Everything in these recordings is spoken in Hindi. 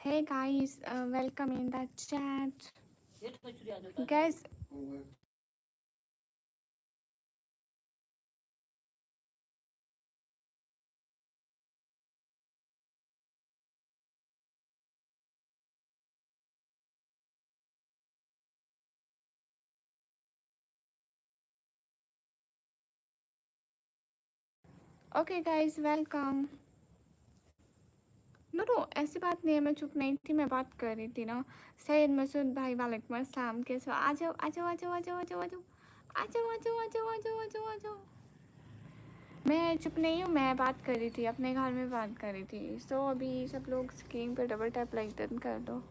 Hey guys, welcome in the chat. Guys, okay guys, welcome. No ऐसी बात नहीं है, मैं चुप नहीं थी, मैं बात कर रही थी ना। सैयद मसूद भाई वालेकुम अस्सलाम, कैसे हो? आ जाओ आ जाओ आ जाओ आ जाओ आ जाओ आ जाओ आ जाओ आ जाओ आ जाओ आ जाओ आ जाओ आ जाओ। मैं चुप नहीं हूँ, मैं बात कर रही थी, अपने घर में बात कर रही थी। सो अभी सब लोग स्क्रीन पर डबल टैप लाइक डन कर दो।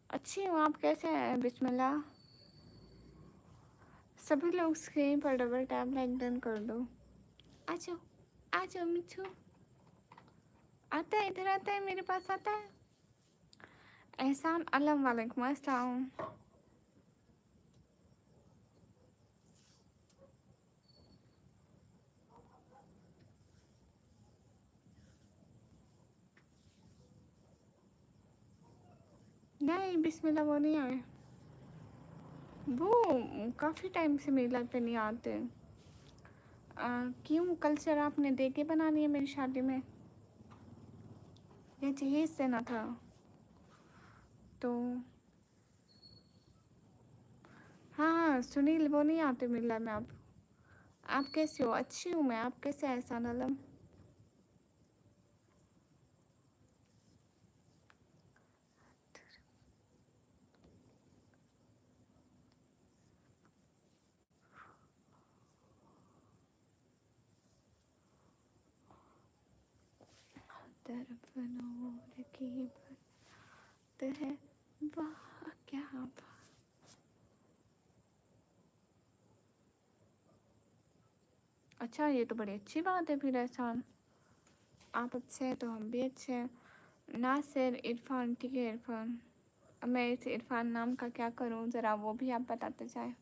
अच्छी हूँ, आप कैसे हैं? बिस्मिल्लाह। सभी लोग स्क्रीन पर डबल टैप लाइक डन कर दो। आ जाओ मिठू, आता है, इधर आता है, मेरे पास आता है। एहसान अलम वालेकुम अस्सलाम। नहीं बिस्मिल्लाह वो नहीं आए, वो काफ़ी टाइम से मेरी लाइफ पे नहीं आते। क्यों, कल से आपने देखे बनानी है मेरी शादी में? ये जहेज देना था तो। हाँ हाँ सुनील, वो नहीं आते मेरी लाइफ में। आप कैसे हो? अच्छी हूँ मैं, आप कैसे हैं एहसान आलम? तरफ नूर की बात है, वाह क्या बात। अच्छा, ये तो बड़ी अच्छी बात है फिर एहसान। आप अच्छे हैं तो हम भी अच्छे हैं। नासिर इरफान, ठीक है इरफान। अब मैं इस इरफान नाम का क्या करूं, ज़रा वो भी आप बताते जाए।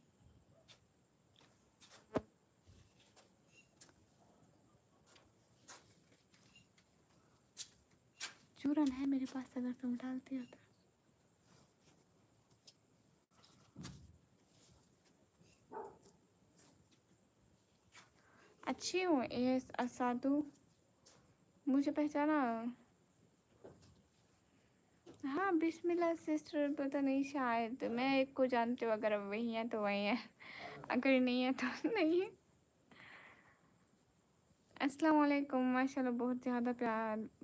चूरन है मेरे पास, अगर तुम डालती हो तो। अच्छी हूँ ये असादु, मुझे पहचाना? हाँ बिस्मिल्लाह सिस्टर, पता नहीं, शायद मैं एक को जानती हूँ, अगर वही है तो वही है, अगर नहीं है तो नहीं है। अस्सलाम वालेकुम, माशाल्लाह बहुत ज़्यादा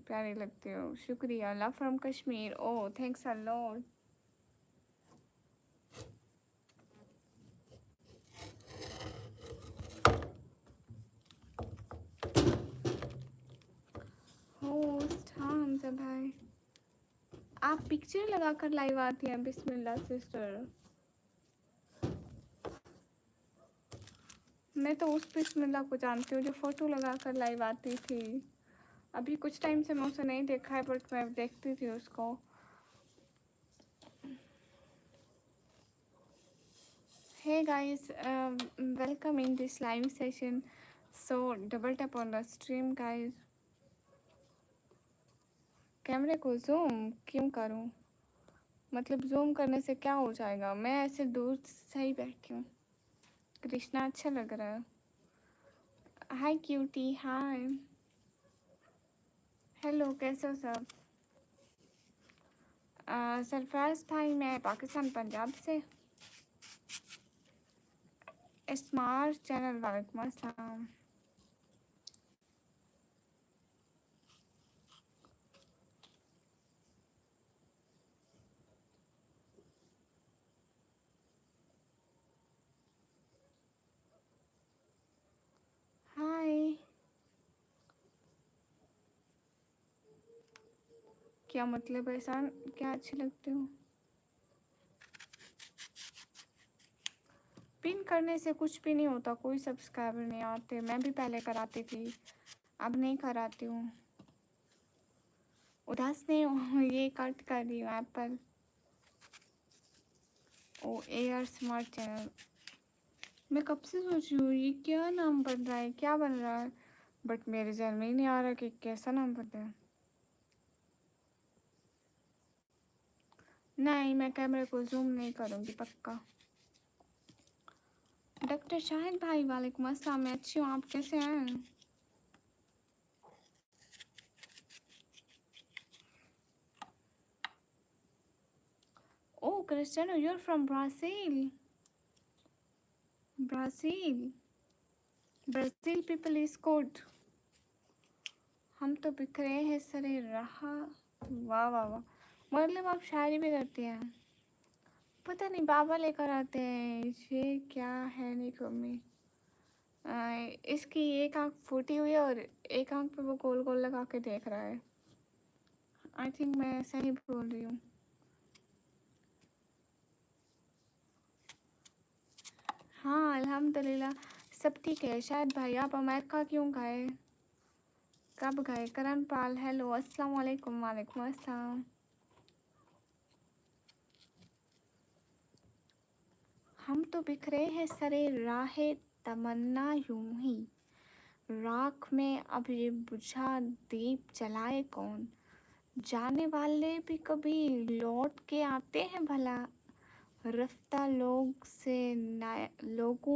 प्यारी लगती हो, शुक्रिया। Love from Kashmir, oh thanks a lot. Host हाँ हमजा भाई, आप पिक्चर लगा कर लाइव आती हैं? बिस्मिल्लाह सिस्टर, मैं तो उस बिस्मिल्लाह को जानती हूँ जो फ़ोटो लगा कर लाइव आती थी। अभी कुछ टाइम से मैं उसे नहीं देखा है, बट मैं देखती थी उसको। Hey guys, welcome in this live session. So double tap on the stream guys. कैमरे को जूम क्यों करूं? मतलब जूम करने से क्या हो जाएगा? मैं ऐसे दूर से ही बैठी हूँ। कृष्णा अच्छा लग रहा है। हाय क्यूटी, हाय, हेलो, कैसे हो सब? सरफराज भाई, मैं पाकिस्तान पंजाब से। स्मार्ट चैनल, वालेकुम अस्सलाम। हाय, क्या मतलब एहसान, क्या अच्छी लगती हूँ? पिन करने से कुछ भी नहीं होता, कोई सब्सक्राइबर नहीं आते। मैं भी पहले कराती थी, अब नहीं कराती हूँ। उदास नहीं हूँ, ये कट कर रही हूँ एप्पल। ओ एयर स्मार्ट चैनल, मैं कब से सोच रही हूँ ये क्या नाम बन रहा है, क्या बन रहा है, बट मेरे जहन में ही नहीं आ रहा कि कैसा नाम बन रहा है। नहीं, मैं कैमरे को जूम नहीं करूँगी पक्का। डॉक्टर शाहिद भाई वालेकुम अस्सलाम, मैं अच्छी हूँ, आप कैसे हैं? Oh, Cristiano, you're from Brazil. Brazil. Brazil people is good. हम तो बिखरे हैं सरे रहा। वाह वाह वाह, मतलब आप शायरी भी करती हैं? पता नहीं, बाबा लेकर आते हैं। ये क्या है निको में? इसकी एक आंख फूटी हुई है और एक आंख पे वो गोल गोल लगा के देख रहा है। आई थिंक मैं सही बोल रही हूँ। हाँ अल्हम्दुलिल्लाह सब ठीक है। शायद भाई आप अमेरिका क्यों गए, कब गए? करण पाल हेलो अस्सलाम वालेकुम। वालेकुम अस्सलाम। हम तो बिखरे हैं सरे राहे तमन्ना यूं ही, राख में अब ये बुझा दीप जलाए कौन? जाने वाले भी कभी लौट के आते हैं भला, रफ्ता लोगों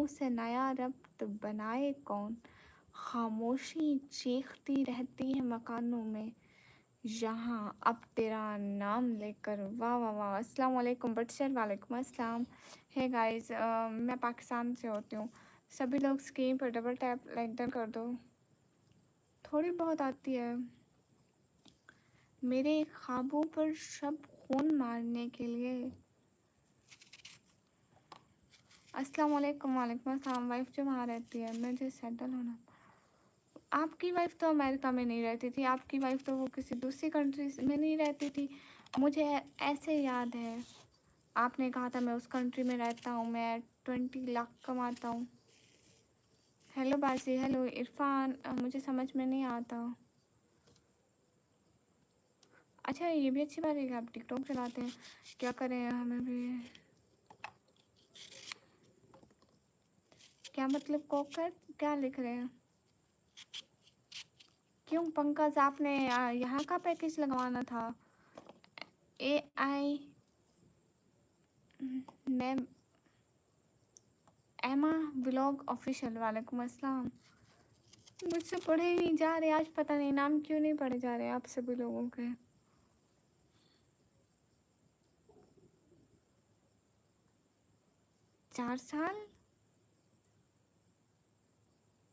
से नया रब्त बनाए कौन? खामोशी चीखती रहती है मकानों में, यहाँ अब तेरा नाम लेकर। वाह वाह वाह, अस्सलाम वालेकुम बटशर। वालेकुम अस्सलाम। है गाइस, मैं पाकिस्तान से होती हूँ। सभी लोग स्क्रीन पर डबल टैप लाइक डन कर दो। थोड़ी बहुत आती है। मेरे ख्वाबों पर सब खून मारने के लिए। अस्सलाम वालेकुम। वालेकुम अस्सलाम। वाइफ जो वहाँ रहती है, मुझे सेटल होना। आपकी वाइफ तो अमेरिका में नहीं रहती थी, आपकी वाइफ तो वो किसी दूसरी कंट्री में नहीं रहती थी। मुझे ऐसे याद है आपने कहा था मैं उस कंट्री में रहता हूँ, मैं 20 लाख कमाता हूँ। हेलो बासी, हेलो इरफान, मुझे समझ में नहीं आता। अच्छा ये भी अच्छी बात है कि आप टिकटॉक चलाते हैं। क्या करें, हमें भी। क्या मतलब कोकर क्या लिख रहे हैं? क्यों पंकज, आपने यहाँ का पैकेज लगवाना था? AI मैं एमा व्लॉग ऑफिशियल। वालेकुम अस्सलाम। मुझसे पढ़े ही नहीं जा रहे आज, पता नहीं नाम क्यों नहीं पढ़े जा रहे आप सभी लोगों के। चार साल?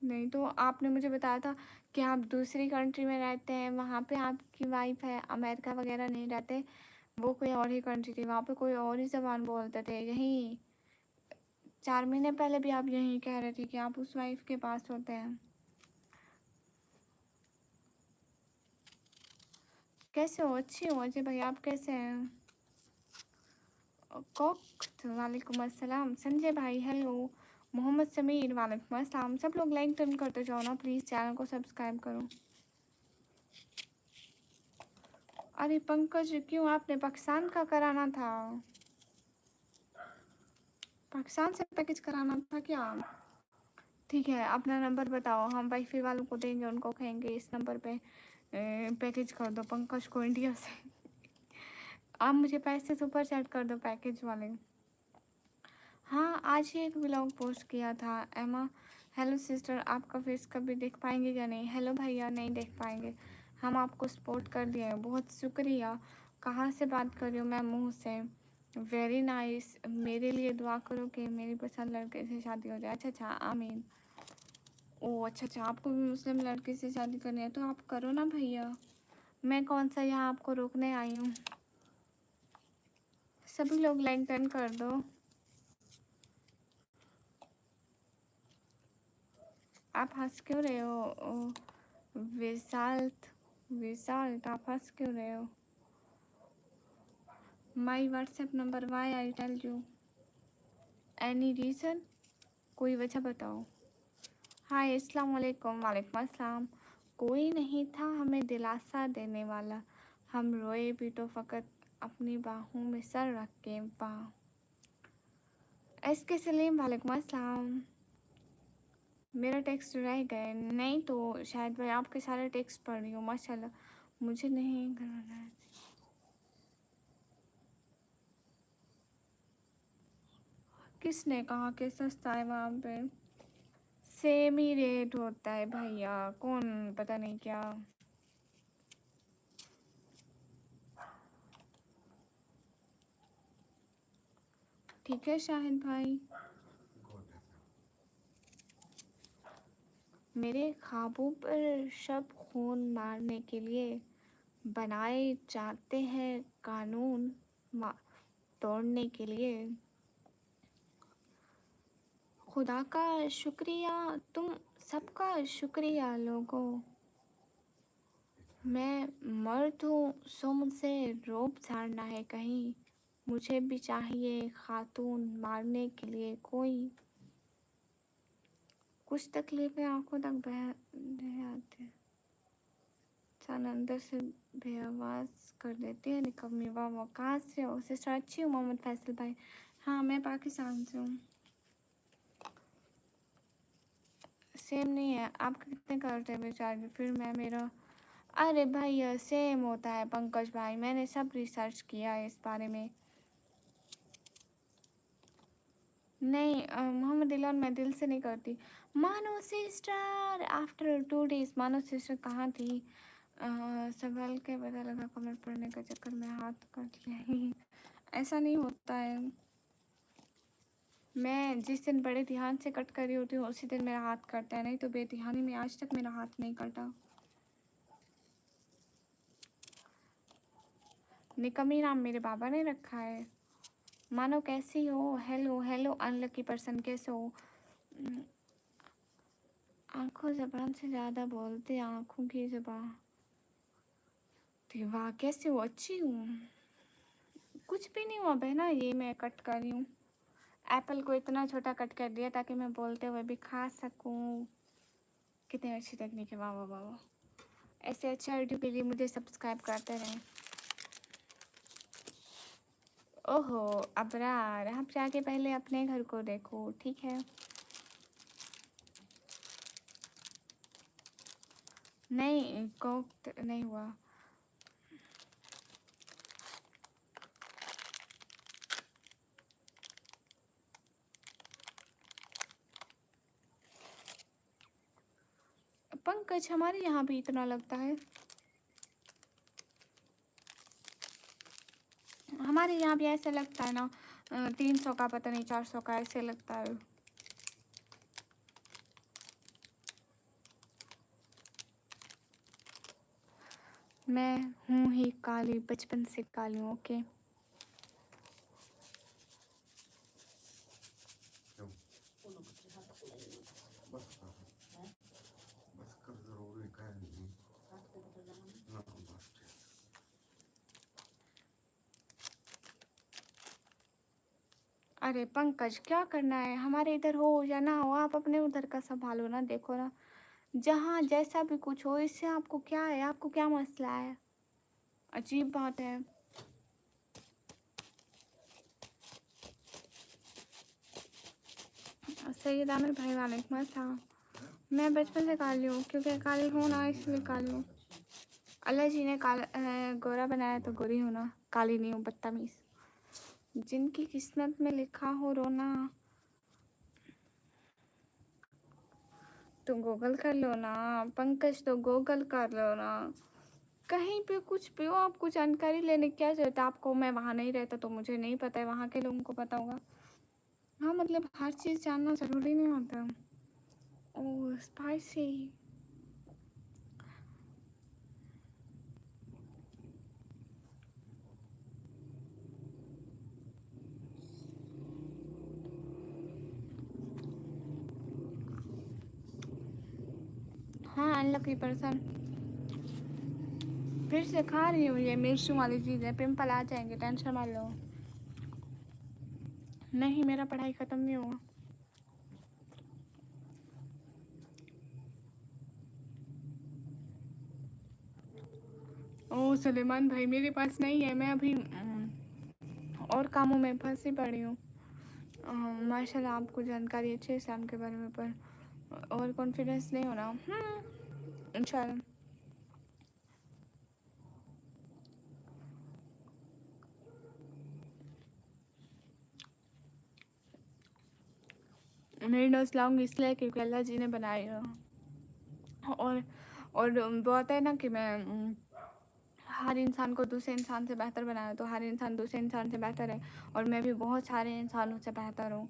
नहीं तो आपने मुझे बताया था कि आप दूसरी कंट्री में रहते हैं, वहाँ पे आपकी वाइफ है, अमेरिका वगैरह नहीं रहते, वो कोई और ही कंट्री थी, वहाँ पे कोई और ही ज़बान बोलते थे। यहीं 4 महीने पहले भी आप यहीं कह रहे थे कि आप उस वाइफ के पास होते हैं। कैसे हो? अच्छी हो अजय भाई, आप कैसे हैं? कोक वालेकुम अस्सलाम। संजय भाई हेलो। मोहम्मद समीर वालेकुम अस्सलाम। सब लोग लाइक टर्न करते जाओ ना प्लीज़, चैनल को सब्सक्राइब करो। अरे पंकज क्यों, आपने पाकिस्तान का कराना था? पाकिस्तान से पैकेज कराना था क्या? ठीक है अपना नंबर बताओ, हम वाईफाई वालों को देंगे, उनको कहेंगे इस नंबर पे पैकेज कर दो पंकज को इंडिया से। आप मुझे पैसे सुपर चैट कर दो पैकेज वाले। हाँ आज ही एक व्लॉग पोस्ट किया था एमा। हेलो सिस्टर, आपका फेस कभी देख पाएंगे या नहीं? हेलो भैया, नहीं देख पाएंगे, हम आपको सपोर्ट कर दिए हैं, बहुत शुक्रिया। कहाँ से बात कर रही हूँ? मैं मुँह से। Very nice. मेरे लिए दुआ करो कि मेरी पसंद लड़के से शादी हो जाए। अच्छा अच्छा आमीन। ओह अच्छा अच्छा, आपको भी मुस्लिम लड़के से शादी करनी है तो आप करो ना भैया, मैं कौन सा यहाँ आपको रोकने आई हूँ। सभी लोग लाइक डन कर दो। आप हंस क्यों रहे हो? विशाल्ट, विशाल्ट आप हंस क्यों रहे हो? My WhatsApp number, why I tell you? Any reason? कोई वजह बताओ। हाय अस्सलाम वालेकुम। वालेकुम अस्सलाम। कोई नहीं था हमें दिलासा देने वाला, हम रोए भी तो फ़कत अपनी बाहों में सर रख के। वाह। एस के सलीम वालेकुम अस्सलाम। मेरा टेक्स्ट रह गए? नहीं तो शायद मैं आपके सारे टेक्स्ट पढ़ रही हूँ माशाल्लाह। मुझे नहीं करना है। किसने कहा कि सस्ता है वहाँ पे? सेम ही रेट होता है भैया, कौन पता नहीं क्या। ठीक है शाहिद भाई। मेरे ख्वाबों पर शब खून मारने के लिए बनाए जाते हैं कानून, तोड़ने के लिए। खुदा का शुक्रिया, तुम सबका शुक्रिया लोगों। मैं मर्द हूँ सो मुझसे रोब झाड़ना है कहीं। मुझे भी चाहिए खातून मारने के लिए कोई। कुछ तकलीफें आंखों तक बह आते हैं, सन अंदर से बेआवाज कर देती है निकम्मी। वाह वाह, कहाँ से हो सिस्टर? अच्छी हूँ मोहम्मद फैसल भाई। हाँ मैं पाकिस्तान से हूँ। सेम नहीं है, आपके कितने करते हैं बेचारे? फिर मैं मेरा, अरे भाई सेम होता है पंकज भाई, मैंने सब रिसर्च किया है इस बारे में। नहीं मोहम्मद इलान मैं दिल से नहीं करती। मानो सिस्टर आफ्टर 2 days, मानो सिस्टर कहाँ थी? संभल के पता लगा कमेंट पढ़ने का चक्कर में हाथ काट लिया। ऐसा नहीं होता है, मैं जिस दिन बड़े ध्यान से कट कर रही होती हूँ उसी दिन मेरा हाथ कटता है, नहीं तो बेध्यानी में आज तक मेरा हाथ नहीं कटा। निकम्मी नाम मेरे बाबा ने रखा है। मानो कैसी हो? हेलो हेलो अनलकी पर्सन, कैसे हो? आंखों ज़बान से ज़्यादा बोलते, आंखों की ज़बान। वाह कैसे हो? अच्छी हूँ, कुछ भी नहीं हुआ बहना, ये मैं कट कर रही हूँ। एप्पल को इतना छोटा कट कर दिया ताकि मैं बोलते हुए भी खा सकूँ। कितनी अच्छी टेक्निक है, वाह वाह वाह वाह। ऐसे अच्छे वीडियो के लिए मुझे सब्सक्राइब करते रहें। ओहो अबरार, आप जाके पहले अपने घर को देखो, ठीक है? नहीं कोक नहीं हुआ। पंकज हमारे यहाँ भी इतना लगता है, हमारे यहाँ भी ऐसे लगता है ना, 300 का पता नहीं 400 का ऐसे लगता है। मैं हूँ ही काली, बचपन से काली हूँ। ओके अरे पंकज क्या करना है, हमारे इधर हो या ना हो आप अपने उधर का संभालो ना, देखो ना जहाँ जैसा भी कुछ हो, इससे आपको क्या है? आपको क्या मसला है? अजीब बात है। सैयद आमिर भाई वालेकुम अस्सलाम। मैं बचपन से काली हूँ, क्योंकि काली हूँ ना इसलिए काली हूँ। अल्लाह जी ने गोरा बनाया तो गोरी हूँ ना, काली नहीं हूँ बदतमीज। जिनकी किस्मत में लिखा हो रोना तो गूगल कर लो ना पंकज, तो गूगल कर लो ना। कहीं पे कुछ भी हो, आपको जानकारी लेने की क्या जरूरत है? आपको, मैं वहाँ नहीं रहता तो मुझे नहीं पता है, वहाँ के लोगों को पता होगा। हाँ मतलब हर चीज़ जानना ज़रूरी नहीं होता। ओह स्पाइसी। हाँ अनलकी पर्सन, फिर से खा रही हूँ, ये मिर्चों वाली चीज़ है, पिंपल आ जाएंगे, टेंशन मत लो। नहीं मेरा पढ़ाई ख़त्म नहीं हुआ। ओह सुलेमान भाई मेरे पास नहीं है, मैं अभी और कामों में फंसी पड़ी हूँ। माशाल्लाह आपको जानकारी अच्छे है शाम के बारे में, पर और कॉन्फिडेंस नहीं होना। इंशाल्लाह। मेरी नोज़ लॉन्ग इसलिए क्योंकि अल्लाह जी ने बनाई है। और वो होता है ना कि मैं हर इंसान को दूसरे इंसान से बेहतर बनाया, तो हर इंसान दूसरे इंसान से बेहतर है और मैं भी बहुत सारे इंसानों से बेहतर हूँ।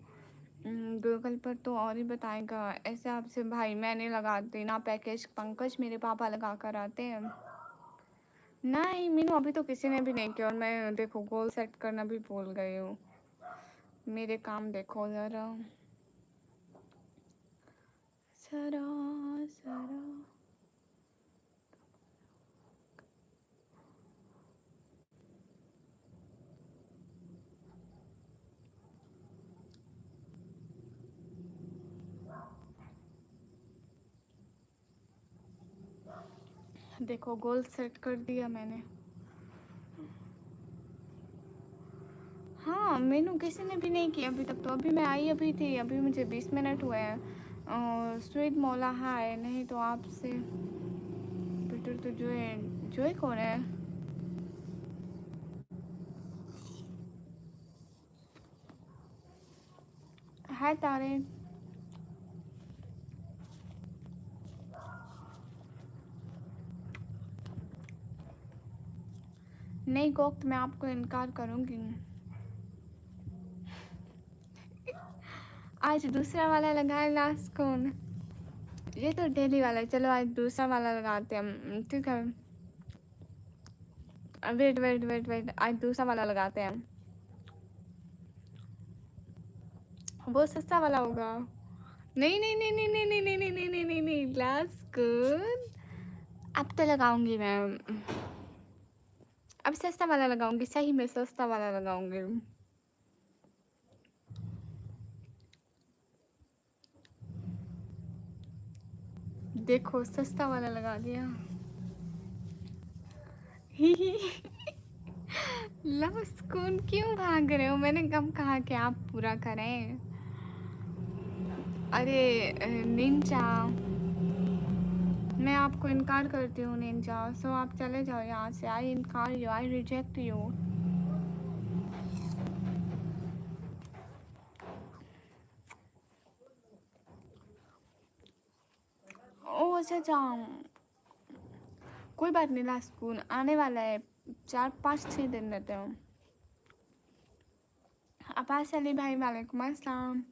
गूगल पर तो और ही बताएगा। ऐसे आपसे भाई मैं नहीं लगाती ना पैकेज, पंकज मेरे पापा लगा कर आते हैं। नहीं मीनू अभी तो किसी ने भी नहीं किया और मैं देखो गोल सेट करना भी भूल गई हूँ। मेरे काम देखो ज़रा सरा सरा। देखो गोल सेट कर दिया मैंने। हाँ मीनू किसी ने भी नहीं किया अभी तक, तो अभी मैं आई अभी थी, अभी मुझे 20 मिनट हुए हैं। स्वीट मौला हाय, नहीं तो आपसे पीटर तो जोए कौन है? हाय तारे। नहीं कोक मैं आपको इनकार करूँगी। आज दूसरा वाला लगाए लास्ट कौन? ये तो डेली वाला है, चलो आज दूसरा वाला लगाते हैं हम, ठीक है। वेट वेट वेट वेट, आज दूसरा वाला लगाते हैं। वो सस्ता वाला होगा। नहीं नहीं नहीं नहीं नहीं नहीं नहीं नहीं नहीं नहीं नहीं नहीं लास्ट कौन? अब तो लगाऊंगी मैं, अब सस्ता वाला लगाऊंगी, सही में सस्ता वाला लगाऊंगी। देखो सस्ता वाला लगा दिया। ही ही। लव सुकून क्यों भाग रहे हो? मैंने कब कहा कि आप पूरा करें? अरे निंजा, मैं आपको इनकार करती हूँ निंजा, सो आप चले जाओ यहाँ से। आई इनकार यू, आई रिजेक्ट यू। ओ अच्छा जाओ, कोई बात नहीं, लास्ट सुकून आने वाला है, 4 5 6 दिन रहते हो। अब्बास अली भाई वालेकुम अस्सलाम।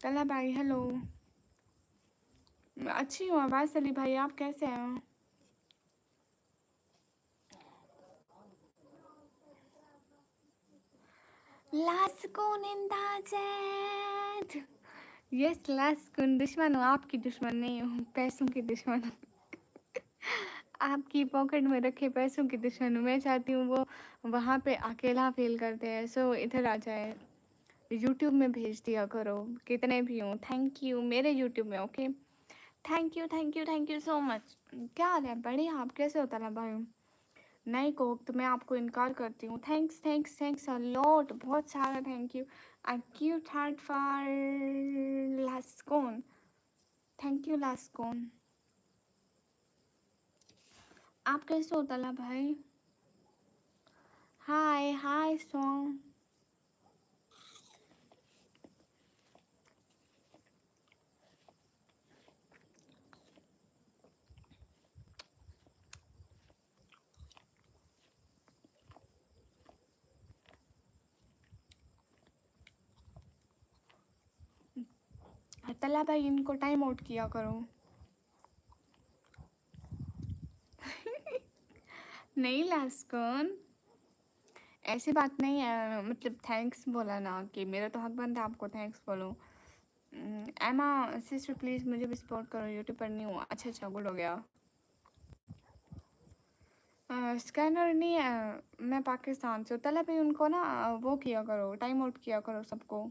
तला भाई हेलो। अच्छी हूँ अब्बास अली भाई, आप कैसे हैं? लास्कुन इंदाज़त। यस लास्कुन, दुश्मन हूँ, आपकी दुश्मन नहीं हूँ, पैसों की दुश्मन हूँ। आपकी पॉकेट में रखे पैसों की दुश्मन हूँ। मैं चाहती हूँ वो वहाँ पे अकेला फील करते हैं, सो इधर आ जाए, यूट्यूब में भेज दिया करो, कितने भी हूँ। थैंक यू मेरे यूट्यूब में, okay. Thank you thank you thank you so much. क्या हाल है? बढ़िया, आप कैसे होता है भाई? नहीं कोक तो मैं आपको इनकार करती हूँ। Thanks thanks thanks a lot, बहुत सारा thank you. I cute heart for लास्कोन। थैंक यू लास्कोन। आप कैसे हो तला भाई? Hi hi song. तला भाई इनको टाइम आउट किया करो। नहीं लास्कोन, ऐसी बात नहीं है, मतलब थैंक्स बोला ना कि मेरा तो हक बनता है आपको थैंक्स बोलो। एमा सिस्टर प्लीज़ मुझे भी सपोर्ट करो, यूट्यूब पर नहीं हूँ। अच्छा अच्छा गुड हो गया। स्कैनर नहीं है, मैं पाकिस्तान से हूँ। तला भाई उनको ना वो किया करो, टाइम आउट किया करो सबको।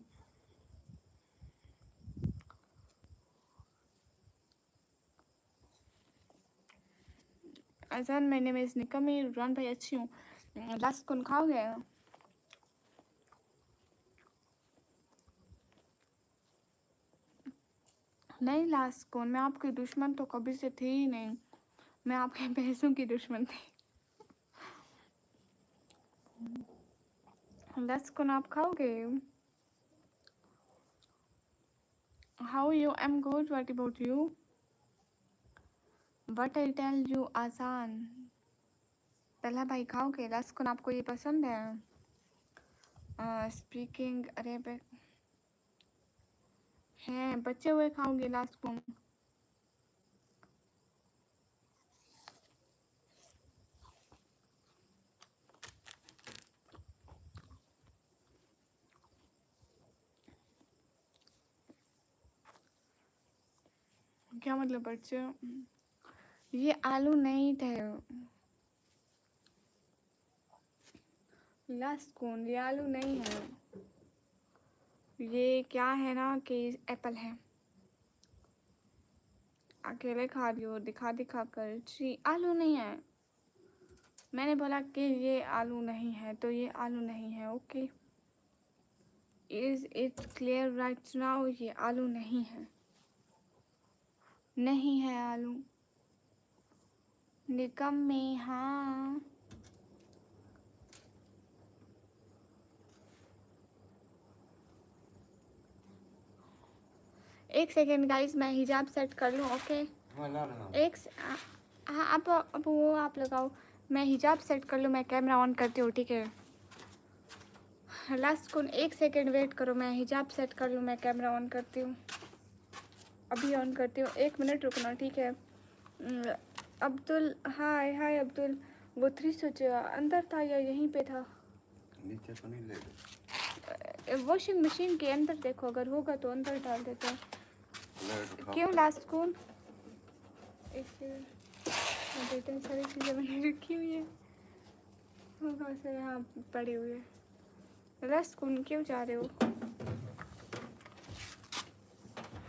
अजान महीने में इस निकम में रुरान भाई अच्छी हूँ। लास्ट कौन खाओगे? नहीं लास्ट कौन, मैं आपकी दुश्मन तो कभी से थी ही नहीं, मैं आपके पैसों की दुश्मन थी। लास्ट कौन आप खाओगे? How are you? I'm good. What about you? What I tell you आसान. पहला भाई खाओगे लस्कुन आपको ये पसंद है? स्पीकिंग अरेबिक है बचे हुए खाओगे लस्कुन. क्या मतलब बच्चे? ये आलू नहीं थे लस्कुन, ये आलू नहीं है. ये क्या है ना कि एप्पल है. अकेले खा रही हो दिखा दिखा कर. जी आलू नहीं है. मैंने बोला कि ये आलू नहीं है तो ये आलू नहीं है. Okay is it clear right now? ये आलू नहीं है. नहीं है आलू. निकम में हाँ. एक सेकेंड गाइस मैं हिजाब सेट कर लूँ. ओके एक हाँ अब वो आप लगाओ. मैं हिजाब सेट कर लूँ. मैं कैमरा ऑन करती हूँ. ठीक है लास्ट कौन एक सेकेंड वेट करो. मैं हिजाब सेट कर लूँ. मैं कैमरा ऑन करती हूँ. अभी ऑन करती हूँ. 1 मिनट रुकना. ठीक है अब्दुल. हाय हाय अब्दुल. वो 300 अंदर था या यहीं पे था? नीचे तो नहीं ले. वॉशिंग मशीन के अंदर देखो अगर होगा तो अंदर डाल देते हैं. क्यों लास्ट कौन इतनी सारी चीज़ें मैंने रखी हुई है. होगा सर यहाँ पड़ी हुई है. लास्ट कौन क्यों जा रहे हो?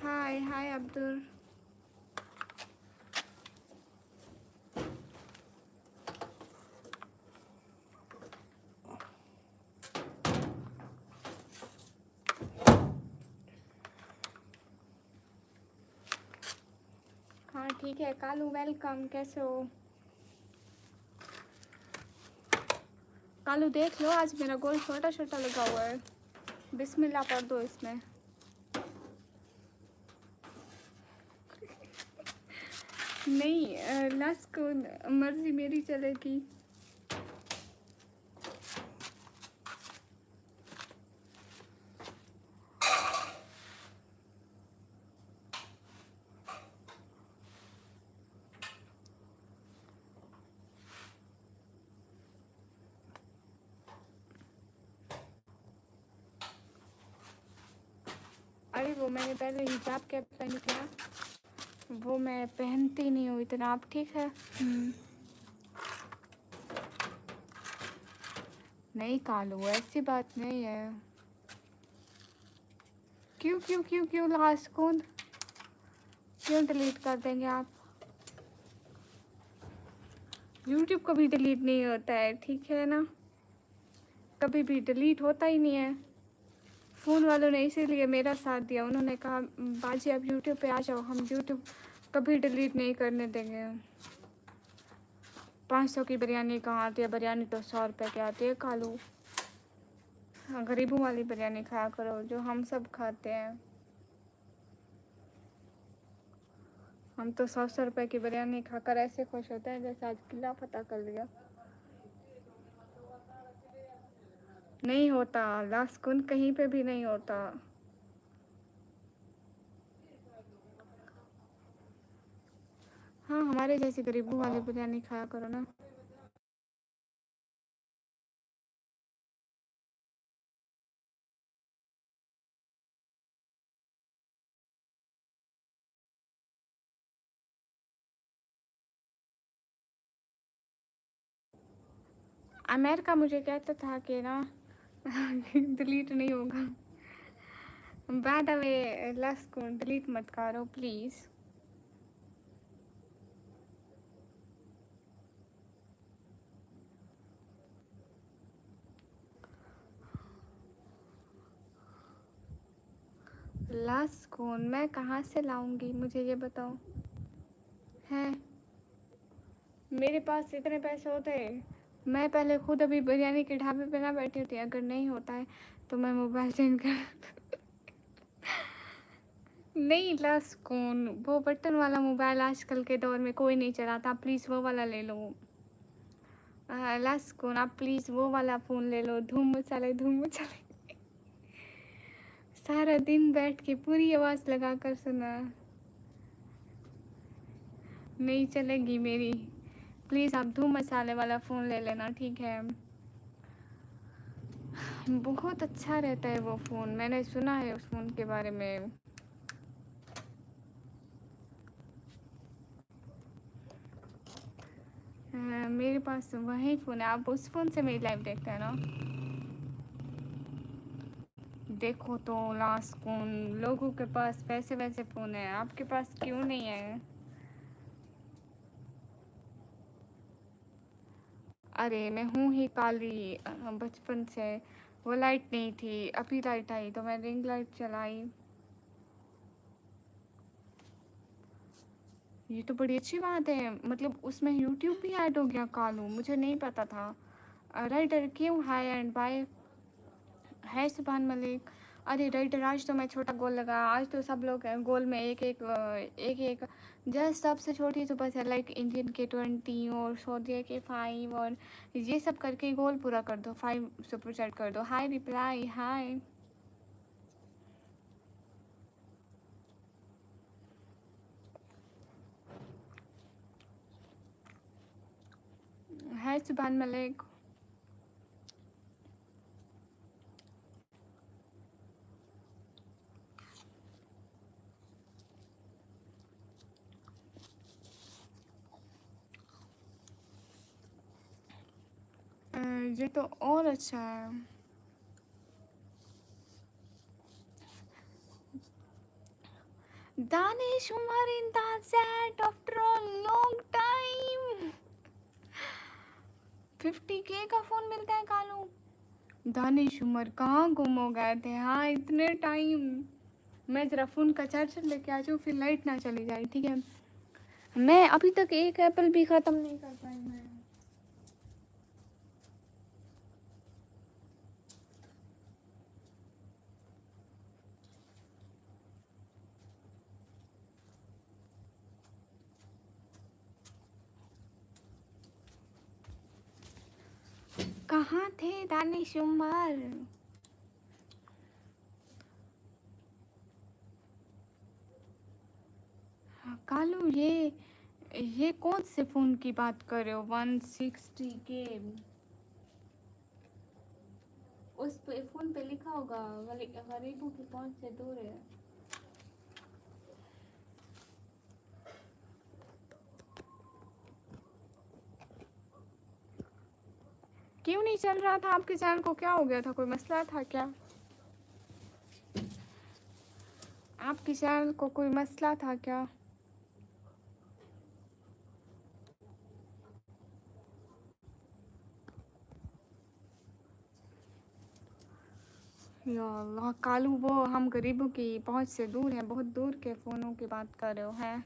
हाय हाय अब्दुल. हाँ ठीक है कालू वेलकम. कैसे हो कालू? देख लो आज मेरा गोल छोटा छोटा लगा हुआ है. बिस्मिल्लाह पढ़ दो इसमें. नहीं लास्ट को मर्जी मेरी चलेगी. अरे वो मैंने पहले हिजाब क्या पहनी थी ना. वो मैं पहनती नहीं हूँ इतना. आप ठीक है? नहीं कालू ऐसी बात नहीं है. क्यों क्यों क्यों क्यों लास्ट कौन क्यों डिलीट कर देंगे आप? यूट्यूब कभी डिलीट नहीं होता है. ठीक है ना कभी भी डिलीट होता ही नहीं है. फ़ोन वालों ने इसीलिए मेरा साथ दिया. उन्होंने कहा बाजी आप यूट्यूब पे आ जाओ. हम यूट्यूब कभी डिलीट नहीं करने देंगे. 500 की बिरयानी कहाँ आती है? बिरयानी तो 100 रुपये की आती है कालू. हाँ गरीबों वाली बिरयानी खाया करो जो हम सब खाते हैं. हम तो 100 रुपये की बिरयानी खाकर ऐसे खुश होते हैं जैसे आज किला फतह कर लिया. नहीं होता लास्कुन कहीं पे भी नहीं होता. हाँ हमारे जैसे गरीबों वाली बिरयानी खाया करो ना. अमेरिका मुझे कहता था कि ना डिलीट नहीं होगा. बाय द वे लास्कुन डिलीट मत करो प्लीज़. लास्कुन मैं कहाँ से लाऊंगी मुझे ये बताओ. हैं मेरे पास इतने पैसे होते हैं. मैं पहले खुद अभी बिरयानी के ढाबे पे ना बैठी होती. अगर नहीं होता है तो मैं मोबाइल चेंज कर नहीं, लसकून वो बटन वाला मोबाइल आजकल के दौर में कोई नहीं चलाता, प्लीज़ वो वाला ले लो। लसकून आप प्लीज़ वो वाला फ़ोन ले लो, धूम मचाले सारा दिन बैठ के पूरी आवाज़ लगा कर सुना। नहीं चलेगी मेरी, प्लीज़ आप धूम मसाले वाला फ़ोन ले लेना, ठीक है? बहुत अच्छा रहता है वो फ़ोन, मैंने सुना है उस फ़ोन के बारे में। मेरे पास वही फ़ोन है, आप उस फ़ोन से मेरी लाइव देखते हैं ना? देखो तो लास्कून, लोगों के पास वैसे वैसे फ़ोन है, आपके पास क्यों नहीं है? अरे मैं हूँ ही काली बचपन से। वो लाइट नहीं थी, अभी लाइट आई तो मैं रिंग लाइट चलाई। ये तो बड़ी अच्छी बात है, मतलब उसमें यूट्यूब भी ऐड हो गया कालू, मुझे नहीं पता था। राइटर क्यों हाय एंड बाय है सुभान मलिक। अरे राइटर आज तो मैं छोटा गोल लगा, आज तो सब लोग गोल में एक जस्ट सबसे छोटी तो बस है लाइक इंडियन के 20 और सऊदी के 5 और ये सब करके गोल पूरा कर दो, 5 सुपर चैट कर दो। हाय रिप्लाई हाय हाय सुभान मलिक। ये तो और अच्छा है। Danish Umar in that after a long time 50K का फ़ोन मिलता है कालू। दानिश उमर कहाँ गुम हो गए थे? हाँ इतने टाइम। मैं ज़रा फ़ोन का चार्जर लेके आ जाऊँ, फिर लाइट ना चली जाए, ठीक है? मैं अभी तक एक एप्पल भी ख़त्म नहीं कर पाई मैं। कहाँ थे दानिश उमर? कालू ये कौन से फ़ोन की बात कर रहे हो? 160K उस पे फ़ोन पे लिखा होगा गरीबों की पहुंच से दूर है। क्यों नहीं चल रहा था आपके चैनल को? क्या हो गया था? कोई मसला था क्या? आपके चैनल को कोई मसला था क्या? या अल्लाह कालू, वो हम गरीबों की पहुंच से दूर हैं, बहुत दूर के फ़ोनों की बात कर रहे हो हैं?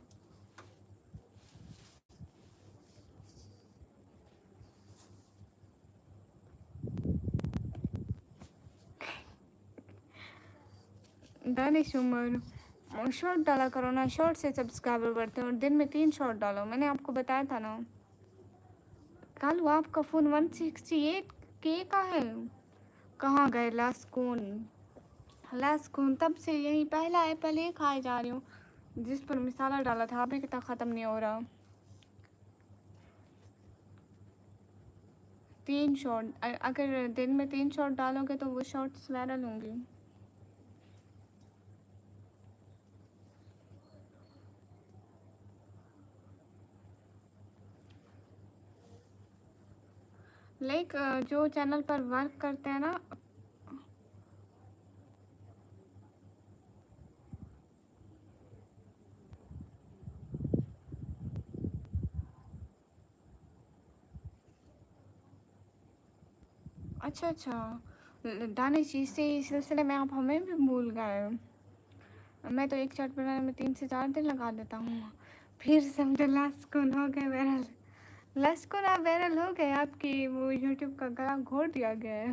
दानिश उमर शॉर्ट डाला करो ना, शॉर्ट से सब्सक्राइबर बढ़ते हैं और दिन में 3 शॉर्ट डालो, मैंने आपको बताया था ना। कालू आपका फ़ोन 168K का है। कहाँ गए लास्कून? लास्कून तब से यही पहला एप्पल ये खाए जा रही हूँ जिस पर मिसाला डाला था, अभी तक ख़त्म नहीं हो रहा। 3 शॉर्ट, अगर दिन में 3 शॉर्ट डालोगे तो वो शॉर्ट्स वायरल होंगी। लाइक जो चैनल पर वर्क करते हैं ना। अच्छा अच्छा, दानिश इसी सिलसिले में आप हमें भी भूल गए। मैं तो एक चार्ट बनाने में 3 से 4 दिन लगा देता हूँ। फिर समझो लास्कुन हो गए वायरल। लास्कुन आप वायरल हो गए, आपकी वो यूट्यूब का गला घोट दिया गया है।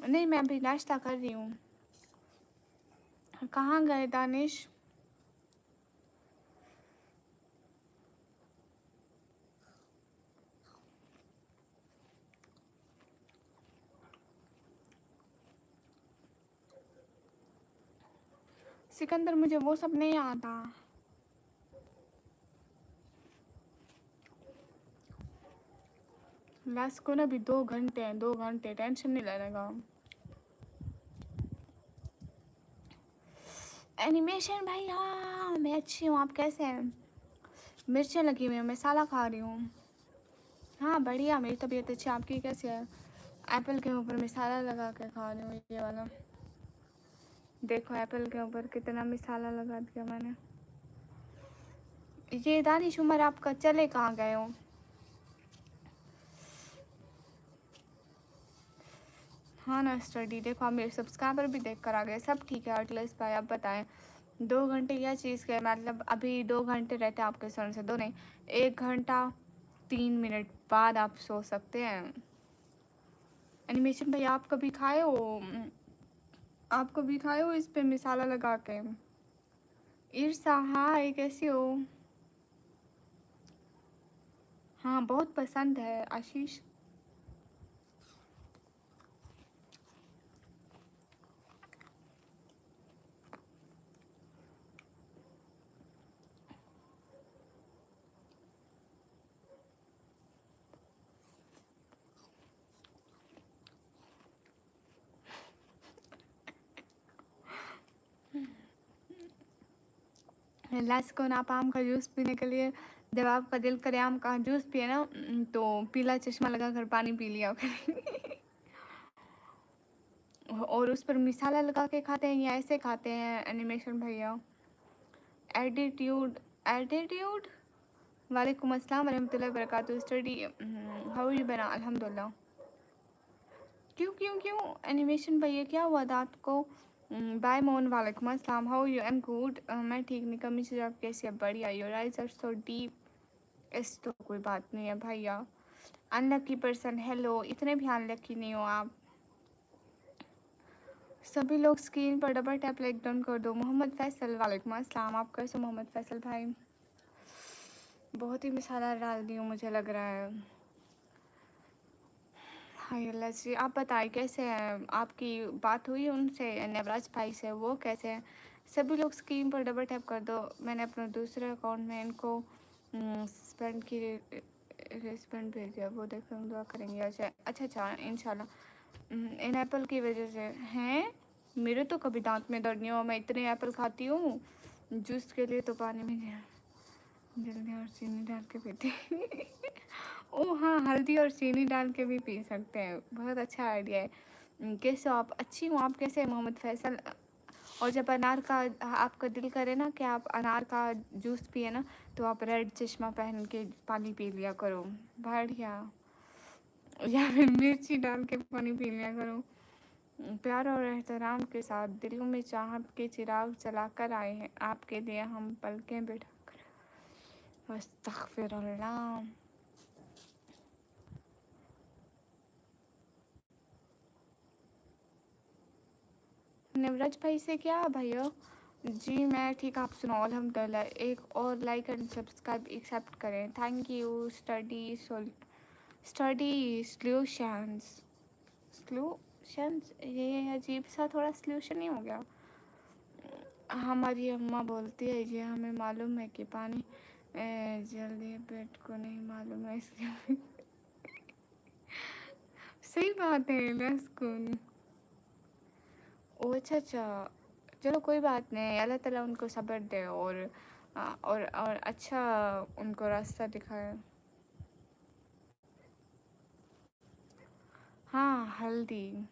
नहीं, मैं अभी नाश्ता कर रही हूँ। कहाँ गए दानिश? सिकंदर, मुझे वो सब नहीं आता। लास्ट को ना अभी 2 घंटे हैं, 2 घंटे, टेंशन नहीं लेने का। एनिमेशन भैया, मैं अच्छी हूँ, आप कैसे हैं? मिर्चें लगी हुई हैं, मसाला खा रही हूँ। हाँ बढ़िया, मेरी तबीयत अच्छी। आपकी कैसी है? एप्पल के ऊपर मसाला लगा के खा रही हूँ, ये वाला देखो। एप्पल के ऊपर कितना मसाला लगा दिया मैंने। ये दानिश उमर, आपका चले कहाँ गए हो? हाँ ना स्टडी, देखो आप मेरे सब्सक्राइबर भी देख कर आ गए। सब ठीक है आर्टलेस भाई, आप बताएं। 2 घंटे क्या चीज़ के, मतलब अभी 2 घंटे रहते हैं आपके सोने से, दो नहीं, 1 घंटा 3 मिनट बाद आप सो सकते हैं। एनिमेशन भाई, आप कभी खाए हो, आप कभी खाए हो इस पे मसाला लगा के? ईर्षा, हाय कैसी हो? हाँ बहुत पसंद है आशीष। लास्ट को आप आम का जूस पीने के लिए, जब आपका दिल करे आम का जूस पिए ना, तो पीला चश्मा लगा कर पानी पी लिया करें। और उस पर मसाला लगा के खाते हैं या ऐसे खाते हैं एनिमेशन भैया? एटीट्यूड, एटीट्यूड, वालेकुम अस्सलाम वरहमतुल्लाहि वबरकातुहू। स्टडी, हाउ यू बना? अल्हम्दुलिल्लाह। क्यों क्यों क्यों एनिमेशन भैया, क्या हुआ था आपको? बाय मोन, वालेकुम अस्सलाम, हाउ यू? एम गुड, मैं ठीक। निकम्मी से आप कैसे? बढ़िया। Your eyes are so deep. इस तो कोई बात नहीं है भैया। अनलकी पर्सन, हेलो, इतने भी अनलकी नहीं हो आप। सभी लोग स्क्रीन पर डबल टैप लाइक डन कर दो। मोहम्मद फैसल, वालेकुम अस्सलाम, आप कैसे मोहम्मद फैसल भाई? बहुत ही मसाला डाल दी हूँ मुझे लग रहा है। हाय अल्लाह जी, आप बताइए कैसे हैं? आपकी बात हुई उनसे, नवराज भाई से, वो कैसे हैं? सभी लोग स्क्रीन पर डबल टैप कर दो। मैंने अपने दूसरे अकाउंट में इनको सस्पेंड की रिस्पेंड भेज दिया, वो देखेंगे दुआ करेंगे। अच्छा अच्छा अच्छा, इंशाल्लाह। इन एप्पल की वजह से हैं। मेरे तो कभी दांत में दर्द नहीं हुआ, मैं इतने एप्पल खाती हूँ। जूस के लिए तो पानी में जल्दी और चीनी डाल के पीती। ओ हाँ, हल्दी और चीनी डाल के भी पी सकते हैं, बहुत अच्छा आइडिया है। कैसे हो आप? अच्छी हूँ, आप कैसे हैं मोहम्मद फैसल? और जब अनार का आपका दिल करे ना कि आप अनार का जूस पिए ना, तो आप रेड चश्मा पहन के पानी पी लिया करो, बढ़िया। या फिर मिर्ची डाल के पानी पी लिया करो। प्यार और एहतराम के साथ दिलों में चाहत के चिराग जलाकर आए हैं, आपके लिए हम पलकें बैठा कर। अस्तगफिरुल्लाह। नवराज भाई से क्या भैया? जी मैं ठीक, आप सुनाओ? अल्हम्दुलिल्लाह। एक और लाइक एंड सब्सक्राइब एक्सेप्ट करें, thank you. Study solutions, solutions, ये अजीब सा थोड़ा सॉल्यूशन ही हो गया। हमारी अम्मा बोलती है ये हमें मालूम है कि पानी जल्दी पेट को नहीं मालूम है, इसलिए। सही बात है लस्कुन। ओ अच्छा अच्छा, चलो कोई बात नहीं, अल्लाह ताला उनको सब्र दे और और अच्छा उनको रास्ता दिखाए। हाँ हल्दी।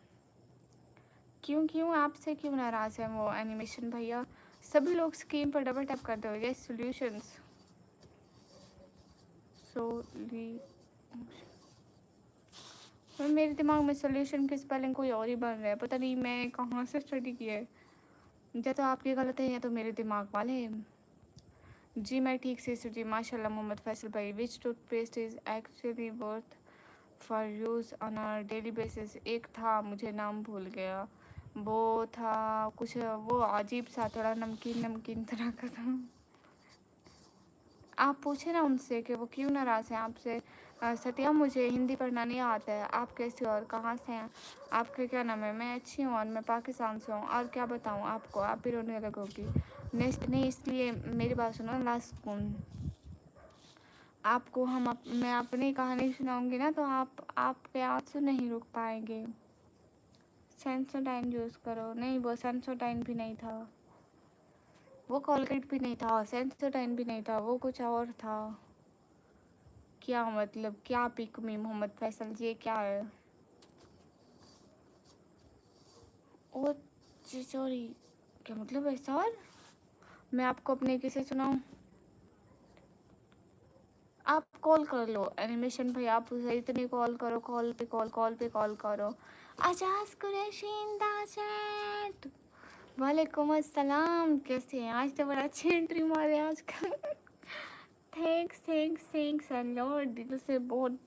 क्यों क्यों आपसे क्यों नाराज़ है वो एनिमेशन भैया? सभी लोग स्क्रीन पर डबल टैप कर दो। ये सॉल्यूशंस, सोली, मेरे दिमाग में सॉल्यूशन की स्पेलिंग कोई और ही बन रहा है, पता नहीं मैं कहाँ से स्टडी की है। या तो आपकी गलत है या तो मेरे दिमाग वाले हैं। जी मैं ठीक से जी, माशाल्लाह मोहम्मद फैसल भाई। Which toothpaste is actually worth for use on a daily basis. एक था, मुझे नाम भूल गया, वो था कुछ, वो अजीब सा थोड़ा नमकीन नमकीन तरह का था। आप पूछे ना उनसे कि वो क्यों नाराज़ हैं आपसे। सत्या, मुझे हिंदी पढ़ना नहीं आता है। आप कैसे हो और कहाँ से हैं? आपका क्या नाम है? मैं अच्छी हूँ और मैं पाकिस्तान से हूँ। और क्या बताऊँ आपको, आप भी रोने लगोगी। नेक्स्ट नहीं, इसलिए मेरी बात सुनो लास्ट कौन आपको मैं अपनी कहानी सुनाऊंगी ना, तो आपके आंसू नहीं रुक पाएंगे। सेंसोडाइन यूज़ करो। नहीं, वो सेंसोडाइन भी नहीं था, वो कोलगेट भी नहीं था, सेंसोडाइन भी नहीं था, वो कुछ और था। क्या मतलब, क्या पिक मी मोहम्मद फैसल, ये क्या है? ओ सॉरी, क्या मतलब है सर? मैं आपको अपने किसे सुनाऊं? आप कॉल कर लो एनिमेशन भाई, आप उसे इतनी कॉल करो, कॉल पे कॉल, कॉल पे कॉल करो। आजाज कुरैशी इंदाज़, वालेकुम अस्सलाम, कैसे हैं? आज तो बड़ा अच्छी एंट्री मारे आजकल। थैंक्स थैंक्स थैंक्स लॉर्ड, दिल से बहुत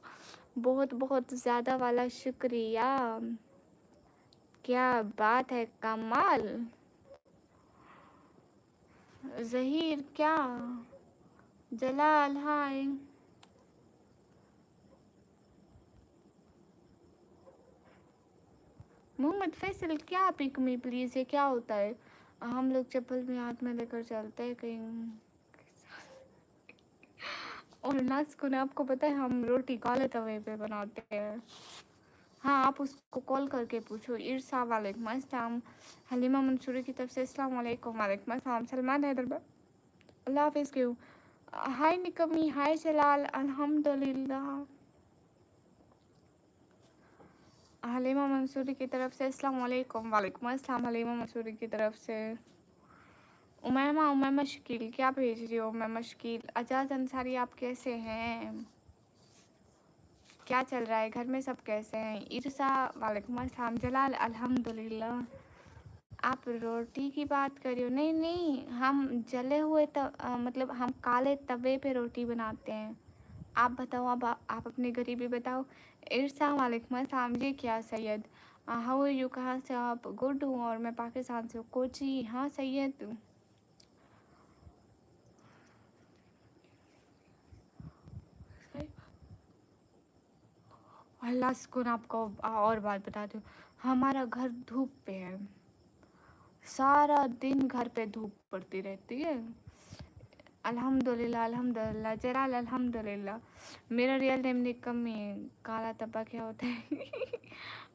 बहुत बहुत ज़्यादा वाला शुक्रिया। क्या बात है, कमाल। ज़हीर क्या, जलाल हाय। मोहम्मद फैसल, क्या पिक मी प्लीज़, ये क्या होता है? हम लोग चप्पल भी हाथ में लेकर चलते हैं कहीं। और नास्कुन, आपको पता है हम रोटी काले तवे पे बनाते हैं। हाँ, आप उसको कॉल करके पूछो। इरसा वालेकुम अस्सलाम, हलीमा मंसूरी की तरफ से अस्सलाम वालेकुम। वालेकुम अस्सलाम, सलमान हैदर, अल्लाह हाफिज़ क्यों। हाय निकमी, हाय जलाल, अल्हम्दुलिल्लाह। हलीमा मंसूरी की तरफ से अस्सलाम वालेकुम। वालेकुम अस्सलाम, हलीमा मंसूरी की तरफ से। उमैमा शकील, क्या भेज रही हो उमैमा शकील? अजाज अंसारी, आप कैसे हैं? क्या चल रहा है घर में, सब कैसे हैं? इरसा वालेकुम अस्सलाम, जलाल अल्हम्दुलिल्लाह। आप रोटी की बात कर रही हो? नहीं नहीं, हम जले हुए मतलब हम काले तवे पे रोटी बनाते हैं। आप बताओ, अब आप अपनी गरीबी बताओ। इरसा वालेकुम अस्सलाम, जी क्या सैयद, हाउ आर यू, कहाँ से आप? गुड हूँ और मैं पाकिस्तान से हूँ, कोची। हाँ सैयद, अल्लाह सुकून। आपको और बात बताती हूँ, हमारा घर धूप पे है, सारा दिन घर पे धूप पड़ती रहती है। अल्हम्दुलिल्लाह अल्हम्दुलिल्लाह जलाल, अल्हम्दुलिल्लाह। मेरा रियल नेम निकम है। काला तब्बा क्या होता है?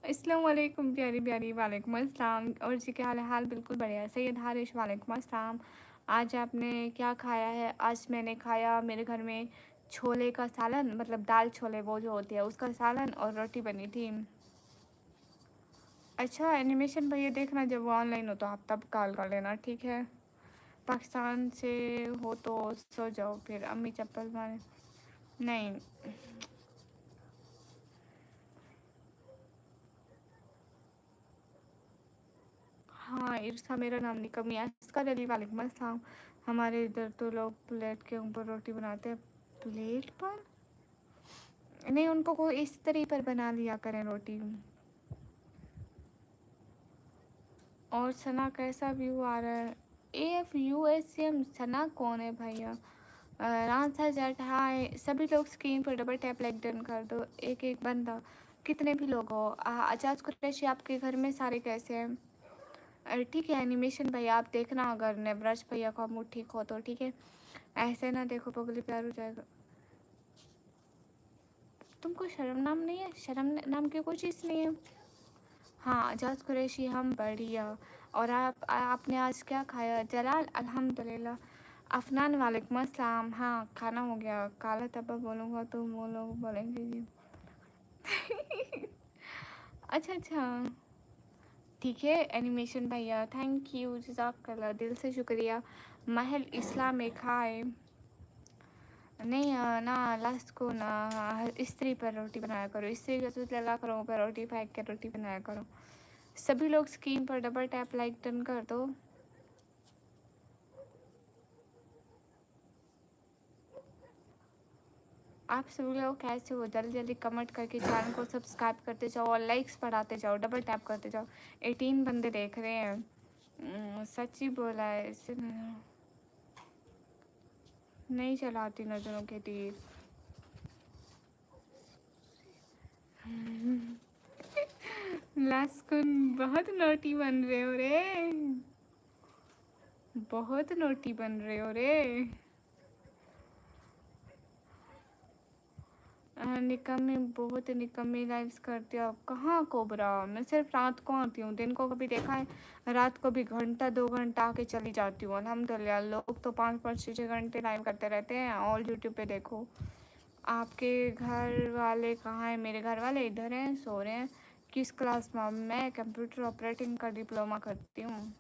अस्सलाम वालेकुम प्यारी प्यारी, वालेकुम अस्सलाम। और जी क्या हाल है? हाल बिल्कुल बढ़िया। सैयद हारिश, वालेकुम अस्सलाम। आज आपने क्या खाया है? आज मैंने खाया, मेरे घर में छोले का सालन, मतलब दाल छोले वो जो होती है उसका सालन और रोटी बनी थी। अच्छा एनिमेशन भैया, देखना जब वो ऑनलाइन हो तो आप तब कॉल कर लेना, ठीक है? पाकिस्तान से हो तो सो जाओ फिर, अम्मी चप्पल मारे। नहीं, हाँ इरसा मेरा नाम निकमी। अस्कर अली, वालेकुम अस्सलाम। हमारे इधर तो लोग प्लेट के ऊपर रोटी बनाते हैं। प्लेट पर नहीं, उनको कोई इस तरीके पर बना लिया करें रोटी। और सना कैसा व्यू आ रहा है? AFUSM, सना कौन है भैया? रांझा जट हाय। सभी लोग स्क्रीन पर डबल टैप लाइक डन कर दो, एक एक बंदा, कितने भी लोग हो। आजाज कुरैशी, आपके घर में सारे कैसे हैं? अरे ठीक है एनिमेशन भैया, आप देखना अगर नेवराज भैया का मूड ठीक हो तो, ठीक है? ऐसे ना देखो, पगली प्यार हो जाएगा। तुमको शर्म नाम नहीं है? शर्म नाम की कोई चीज़ नहीं है। हाँ आजाज कुरैशी, हम बढ़िया। और आपने आज क्या खाया? जलाल अल्हम्दुलिल्लाह। अफनान, वालेकुम अस्सलाम। हाँ खाना हो गया। काला तब्बा बोलूँगा तो वो लोग बोलेंगे जी। अच्छा अच्छा, ठीक है एनिमेशन भैया, थैंक यू, जज़ाकल्लाह, दिल से शुक्रिया। महल इस्लाम एक हाय। नहीं ना, लास्ट को ना, इस्त्री पर रोटी बनाया करो, इस्त्री का सूत लगा करो पर रोटी फेंक के रोटी बनाया करो। सभी लोग स्क्रीन पर डबल टैप लाइक डन कर दो। आप सभी लोग कैसे हो? जल्दी जल्दी कमेंट करके चैनल को सब्सक्राइब करते जाओ और लाइक्स बढ़ाते जाओ, डबल टैप करते जाओ। 18 बंदे देख रहे हैं। सच्ची बोला है, इससे नहीं चलाती नजरों के तीर। लास्कुन बहुत नोटी बन रहे हो रे, बहुत नोटी बन रहे हो रे। निकम्मी, बहुत निकम्मी लाइव्स करती हो आप। कहाँ कोबरा, मैं सिर्फ रात को आती हूँ, दिन को कभी देखा है? रात को भी घंटा 2 घंटा आके चली जाती हूँ। अल्हम्दुलिल्लाह, लोग तो 5-5 6 6 घंटे लाइव करते रहते हैं। और यूट्यूब पे देखो। आपके घर वाले कहाँ हैं? मेरे घर वाले इधर हैं, सो रहे हैं। किस क्लास में? मैं कंप्यूटर ऑपरेटिंग का डिप्लोमा करती हूँ।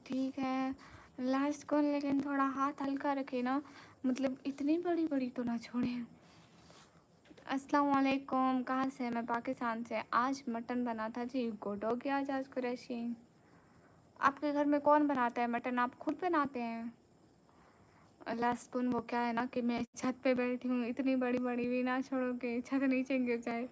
ठीक है लास्ट कॉल, लेकिन थोड़ा हाथ हल्का रखे ना, मतलब इतनी बड़ी बड़ी तो ना छोड़े। अस्सलाम वालेकुम, कहाँ से? मैं पाकिस्तान से। आज मटन बना था जी, गुड हो गया आज कुरैशी। आपके घर में कौन बनाता है मटन? आप खुद बनाते हैं? लास्ट कौन, वो क्या है ना कि मैं छत पे बैठी हूँ, इतनी बड़ी बड़ी भी ना छोड़ो कि छत नीचे गिर जाए।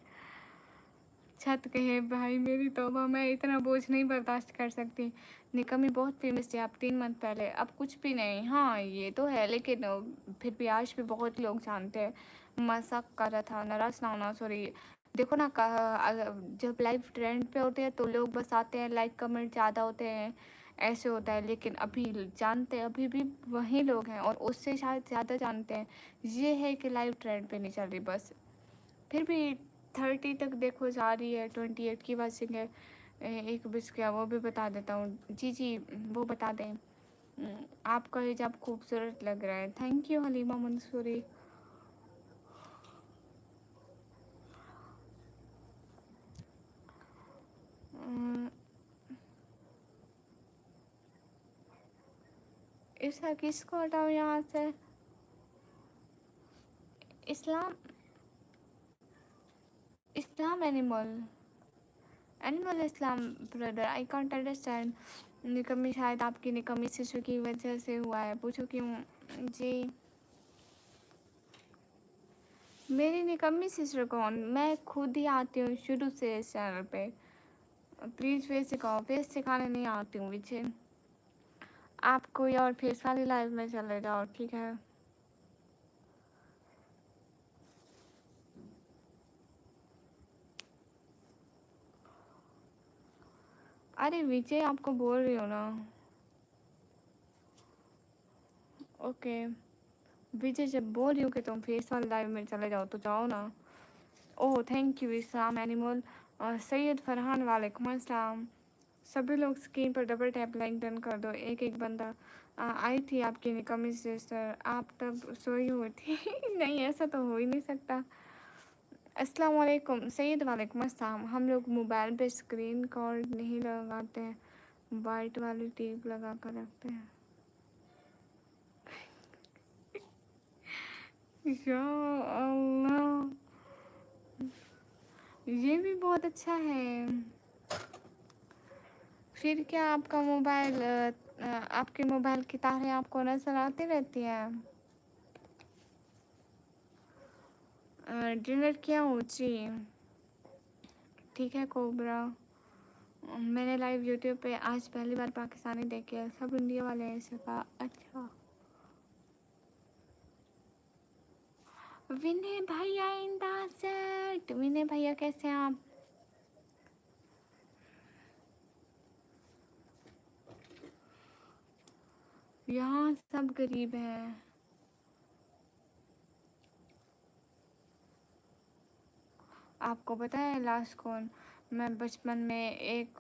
छत कहे भाई मेरी तौबा, मैं इतना बोझ नहीं बर्दाश्त कर सकती। निकम्मी बहुत फेमस थी आप 3 मंथ पहले, अब कुछ भी नहीं। हाँ ये तो है, लेकिन फिर भी आज भी बहुत लोग जानते हैं। मजाक कर रहा था, नाराज ना होना, सॉरी। देखो ना, जब लाइव ट्रेंड पे होते हैं तो लोग बस आते हैं, लाइक कमेंट ज़्यादा होते हैं, ऐसे होता है। लेकिन अभी जानते हैं, अभी भी वही लोग हैं और उससे शायद ज़्यादा जानते हैं। ये है कि लाइव ट्रेंड पे नहीं चल रही बस। फिर भी 30 तक देखो जा रही है, 28 की बसिंग है। एक बज गया, वो भी बता देता हूँ। जी जी वो बता दें। आपका हिजाब खूबसूरत लग रहा है। Thank you Halima Mansoori. इसका किसको हटाओ यहाँ से? इस्लाम, इस्लाम एनिमल, एनिमल इस्लाम ब्रदर, आई कॉन्ट अंडरस्टैंड। निकम्मी, शायद आपकी निकम्मी सिस्टर की वजह से हुआ है, पूछो क्यों? जी मेरी निकम्मी सिस्टर कौन? मैं खुद ही आती हूँ शुरू से इस चैनल पे। प्लीज़ फेस सिखाओ। फेस सिखाने नहीं आती हूँ पीछे। आप कोई और फेस वाली लाइव में चले जाओ, ठीक है? अरे विजय, आपको बोल रही हो ना। ओके विजय, जब बोल रही हूँ कि तुम फेस वाली लाइव में चले जाओ तो जाओ ना। Oh thank you Islam animal. Syed Farhan, वालेकुम अस्सलाम। सभी लोग स्क्रीन पर डबल टैप लाइक डन कर दो। एक एक बंदा। आई थी आपकी निकम्मी सिस्टर, आप तब सोई हुई थी। नहीं ऐसा तो हो ही नहीं सकता। अस्सलाम वालेकुम सैयद, वालेकुम अस्सलाम। हम लोग मोबाइल पे स्क्रीन रिकॉर्ड नहीं लगाते हैं, वाइट वाली टेप लगा कर रखते हैं। या अल्लाह, ये भी बहुत अच्छा है। फिर क्या आपका मोबाइल, आपके मोबाइल की तारें आपको नजर आती रहती हैं? डिनर किया हूँ जी। ठीक है कोबरा। मैंने लाइव यूट्यूब पे आज पहली बार पाकिस्तानी देखे, सब इंडिया वाले हैं, ऐसे कहा। अच्छा विनय भैया इन द सेट। विनय भैया कैसे हैं आप? यहाँ सब गरीब हैं। आपको पता है लास्ट कौन, मैं बचपन में एक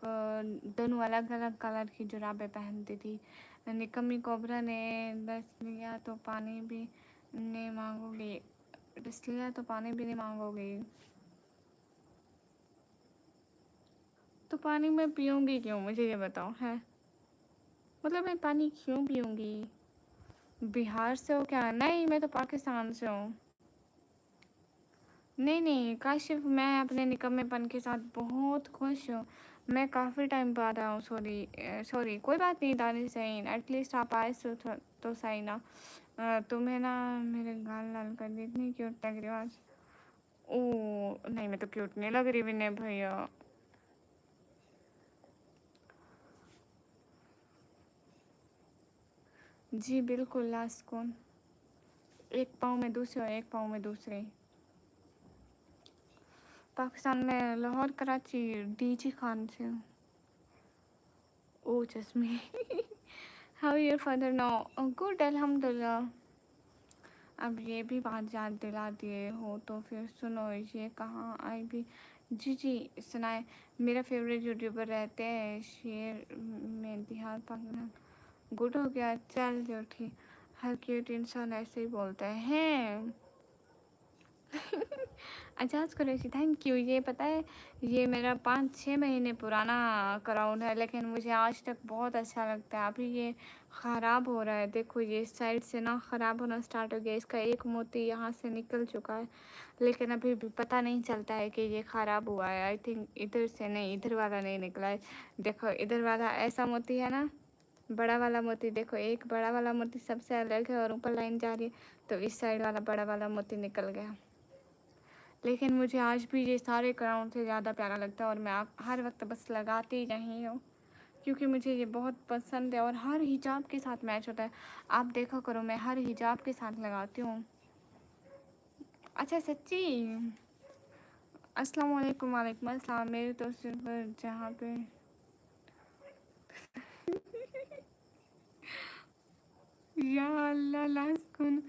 दोनों अलग अलग कलर की जुराबें पहनती थी। निकम्मी कोबरा ने दस लिया तो पानी भी नहीं मांगोगी, दस लिया तो पानी भी नहीं मांगोगी, तो पानी मैं पीऊँगी क्यों? मुझे ये बताओ है, मतलब मैं पानी क्यों पीऊँगी? बिहार से हो क्या? नहीं मैं तो पाकिस्तान से हूँ। नहीं नहीं काशिफ, मैं अपने निकम्मेपन के साथ बहुत खुश हूँ। मैं काफ़ी टाइम बाद आया हूँ। सॉरी सॉरी, कोई बात नहीं दानिश सहीन, एटलीस्ट आप आए तो सही ना। तुम्हें ना मेरे गाल लाल कर दी, इतनी क्यूट लग रही हो आज। ओ नहीं, मैं तो क्यूट नहीं लग रही विनय भैया। जी बिल्कुल, लास्ट कौन, एक पाँव में दूसरे और एक पाँव में दूसरे। पाकिस्तान में लाहौर, कराची, डीजी खान से। ओ चश्मे। How your father no? Good अल्हम्दुलिल्लाह। अब ये भी बात याद दिला दिए हो तो फिर सुनो, ये कहाँ आई भी। जी जी सुनाए। मेरा फेवरेट यूट्यूबर रहते हैं शेर में दिहात पाकिस्तान। गुड हो गया, चल जो ठीक। हर क्यूट इंसान ऐसे ही बोलते हैं। Ajaz Qureshi thank you. ये पता है, ये मेरा 5-6 महीने पुराना अकाउंट है, लेकिन मुझे आज तक बहुत अच्छा लगता है। अभी ये ख़राब हो रहा है, देखो ये इस साइड से ना ख़राब होना स्टार्ट हो गया। इसका एक मोती यहाँ से निकल चुका है, लेकिन अभी भी पता नहीं चलता है कि ये ख़राब हुआ है। आई थिंक इधर से नहीं, इधर वाला नहीं निकला है। देखो इधर वाला ऐसा मोती है ना, बड़ा वाला मोती। देखो एक बड़ा वाला मोती सबसे अलग है और ऊपर लाइन जा रही है, तो इस साइड वाला बड़ा वाला मोती निकल गया। लेकिन मुझे आज भी ये सारे क्राउन से ज़्यादा प्यारा लगता है, और मैं हर वक्त बस लगाती ही रही हूँ, क्योंकि मुझे ये बहुत पसंद है और हर हिजाब के साथ मैच होता है। आप देखा करो, मैं हर हिजाब के साथ लगाती हूँ। अच्छा सच्ची, अस्सलाम वालेकुम। वालेकुम अस्सलाम। मेरे तो सिर्फ जहाँ पे या अल्लाह लास्कुन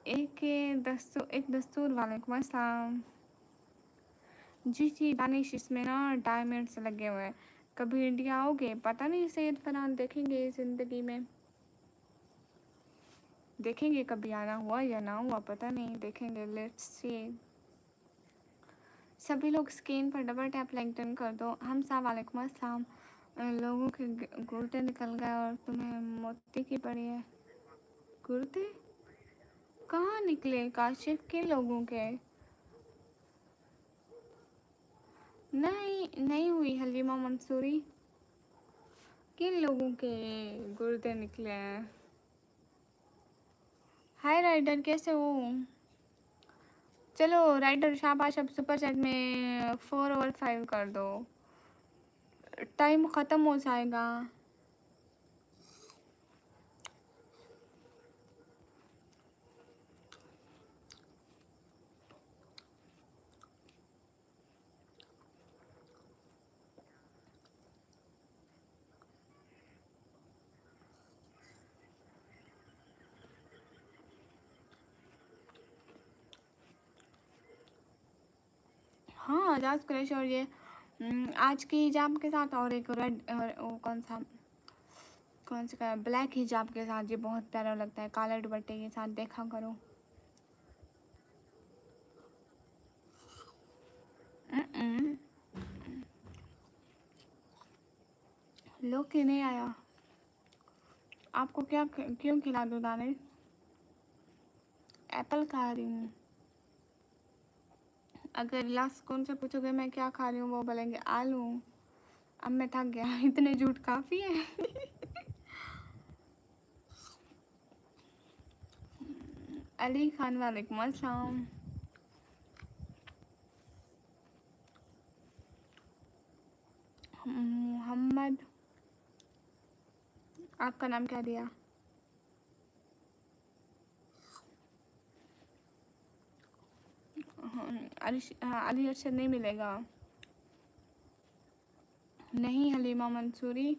एक दस्तूर। वालेकुम अस्सलाम। जी जी दानिश, इसमें ना डायमंड्स लगे हुए हैं। कभी इंडिया आओगे? पता नहीं सैयद फरहान, देखेंगे ज़िंदगी में, देखेंगे कभी आना हुआ या ना हुआ, पता नहीं, देखेंगे, लेट्स सी। सभी लोग स्क्रीन पर डबल टैप लाइक डन कर दो। हम साहब वालेकुम अस्सलाम। लोगों के गुर्दे निकल गए और तुम्हें मोती की पड़ी है। गुर्दे कहाँ निकले काशिफ, किन लोगों के? नहीं नहीं हुई हलीमा मंसूरी, किन लोगों के गुर्दे निकले हैं? हाय राइडर, कैसे हो? चलो राइडर शाबाश, अब सुपर चैट में 4/5 कर दो, टाइम ख़त्म हो जाएगा। हाँ आजाद क्रश, और ये आज की हिजाब के साथ, और एक रेड, और वो कौन सा ब्लैक हिजाब के साथ, ये बहुत प्यारा लगता है। काले दुपट्टे के साथ देखा करो। लोग क्यों नहीं आया? आपको क्या क्यों खिला दूँ दाने? एप्पल खा रही हूँ। अगर लास्ट कौन से पूछोगे मैं क्या खा रही हूँ, वो बोलेंगे आलू। अब मैं थक गया, इतने झूठ काफ़ी है। अली खान वालेकुम अस्सलाम। मोहम्मद, आपका नाम क्या दिया? अली अरशद नहीं मिलेगा। नहीं हलीमा मंसूरी।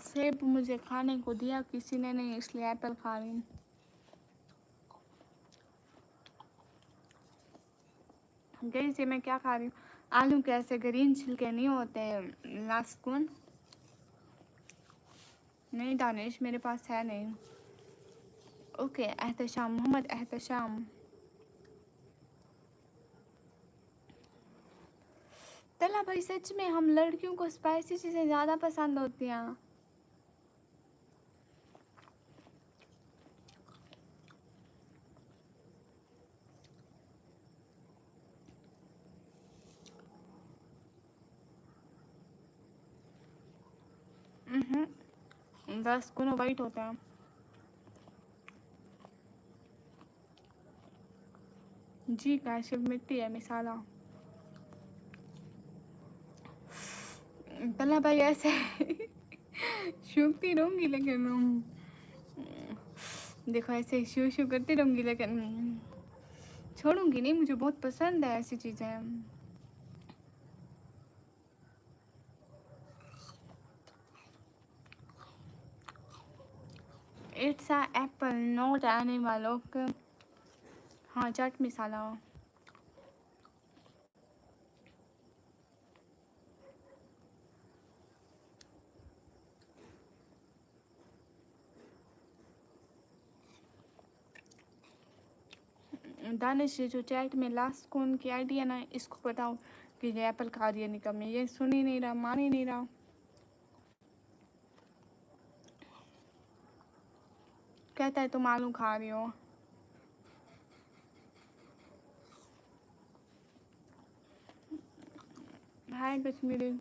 सेब मुझे खाने को दिया किसी ने नहीं, इसलिए एप्पल खा रही हूँ। गई से मैं क्या खा रही हूँ? आलू के ऐसे ग्रीन छिलके नहीं होते लास्कुन? नहीं दानिश, मेरे पास है नहीं। ओके एहतशाम, मोहम्मद एहतशाम। तला भाई सच में हम लड़कियों को स्पाइसी चीज़ें ज़्यादा पसंद होती हैं। बस कोनो वाइट होता है. जी काशिफ मिट्टी है मिसाला. पहला भाई ऐसे छूती रहूंगी लेकिन देखो ऐसे शू शू करती रहूंगी लेकिन छोड़ूंगी नहीं. मुझे बहुत पसंद है ऐसी चीज़ें. It's a Apple not animal. Okay. हाँ चाट मसाला. दानिश जो चैट में लास्ट कौन की आईडी है ना, इसको बताओ कि ये एप्पल खा रही है निकम में. ये सुन ही नहीं रहा, मान ही नहीं रहा. कहता है तुम आलू खा रही हो. हाय कश्मीरी.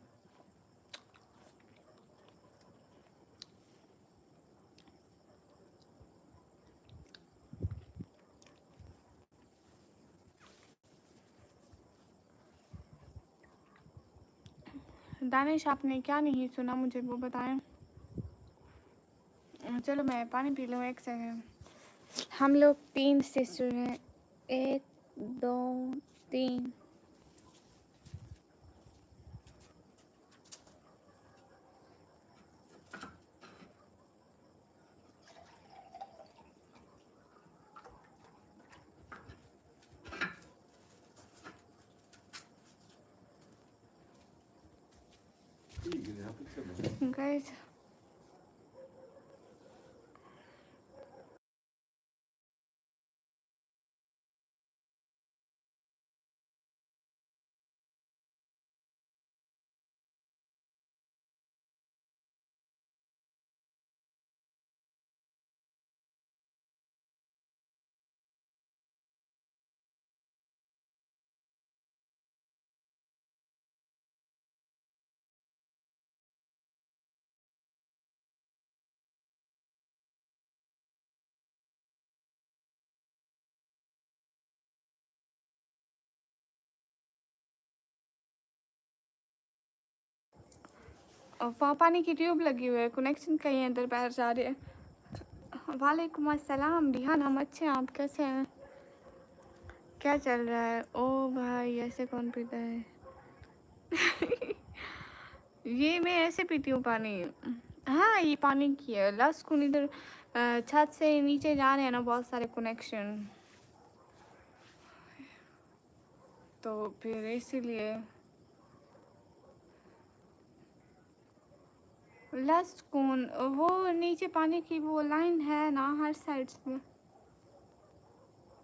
दानिश आपने क्या नहीं सुना मुझे वो बताएं. चलो मैं पानी पी लूँ एक सेकंड. हम लोग 3 सिस्टर हैं. 1 2 3. गाइस वहाँ पानी की ट्यूब लगी हुई है. कनेक्शन कहीं अंदर बाहर जा रहे हैं. वालेकुम अस्सलाम रिहान. हम अच्छे हैं. आप कैसे हैं? क्या चल रहा है? ओ भाई ऐसे कौन पीता है? ये मैं ऐसे पीती हूँ पानी. हाँ ये पानी की है. लास्ट को इधर छत से नीचे जा रहे हैं ना बहुत सारे कनेक्शन, तो फिर इसीलिए. लास्ट कौन वो नीचे पानी की वो लाइन है ना हर साइड में.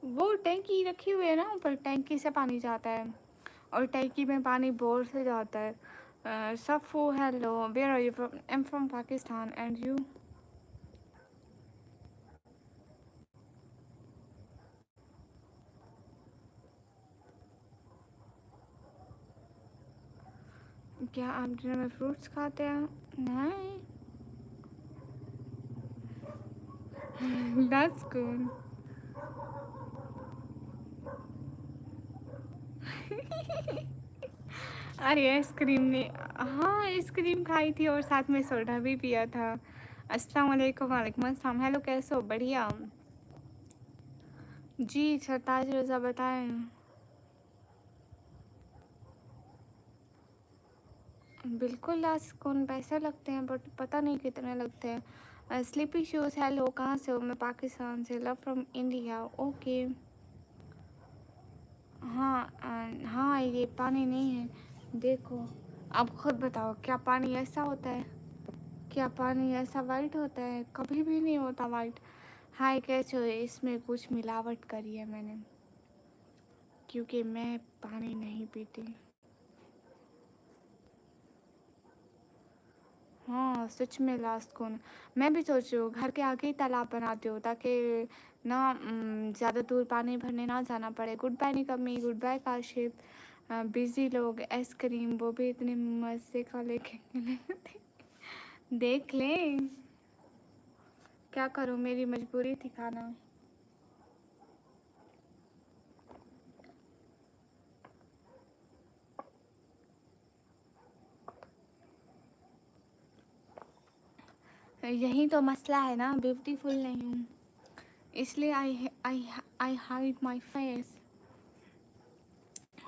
वो टैंकी रखी हुई है ना ऊपर. टैंकी से पानी जाता है और टैंकी में पानी बोर से जाता है. सफू hello where are you from? I am from Pakistan and you? क्या आप डिनर में फ्रूट्स खाते हैं? नहीं. That's cool. अरे आइसक्रीम ने हाँ आइसक्रीम खाई थी और साथ में सोडा भी पिया था. अस्सलाम वालेकुम. वालेकुम अस्सलाम. हेलो कैसे हो? बढ़िया. जी सरताज रज़ा बताएं. बिल्कुल लास्ट कौन पैसे लगते हैं बट पता नहीं कितने लगते हैं. स्लीपी शूज़ हेलो कहाँ से हो? मैं पाकिस्तान से. Love from India. ओके. हाँ हाँ ये पानी नहीं है. देखो अब खुद बताओ क्या पानी ऐसा होता है? क्या पानी ऐसा वाइट होता है? कभी भी नहीं होता वाइट. हाय कैसे हो? इसमें कुछ मिलावट करी है मैंने क्योंकि मैं पानी नहीं पीती. हाँ सच में लास्ट कौन. मैं भी सोच रही हूँ घर के आगे ही तालाब बनाती हूँ ताकि ना ज़्यादा दूर पानी भरने ना जाना पड़े. गुड बाय निकम्मी. Good bye Kashif. बिजी लोग. आइसक्रीम वो भी इतने मज़े का लेके देख लें. क्या करूँ, मेरी मजबूरी थी खाना। यही तो मसला है ना, ब्यूटीफुल नहीं हूँ, इसलिए आई hide my face.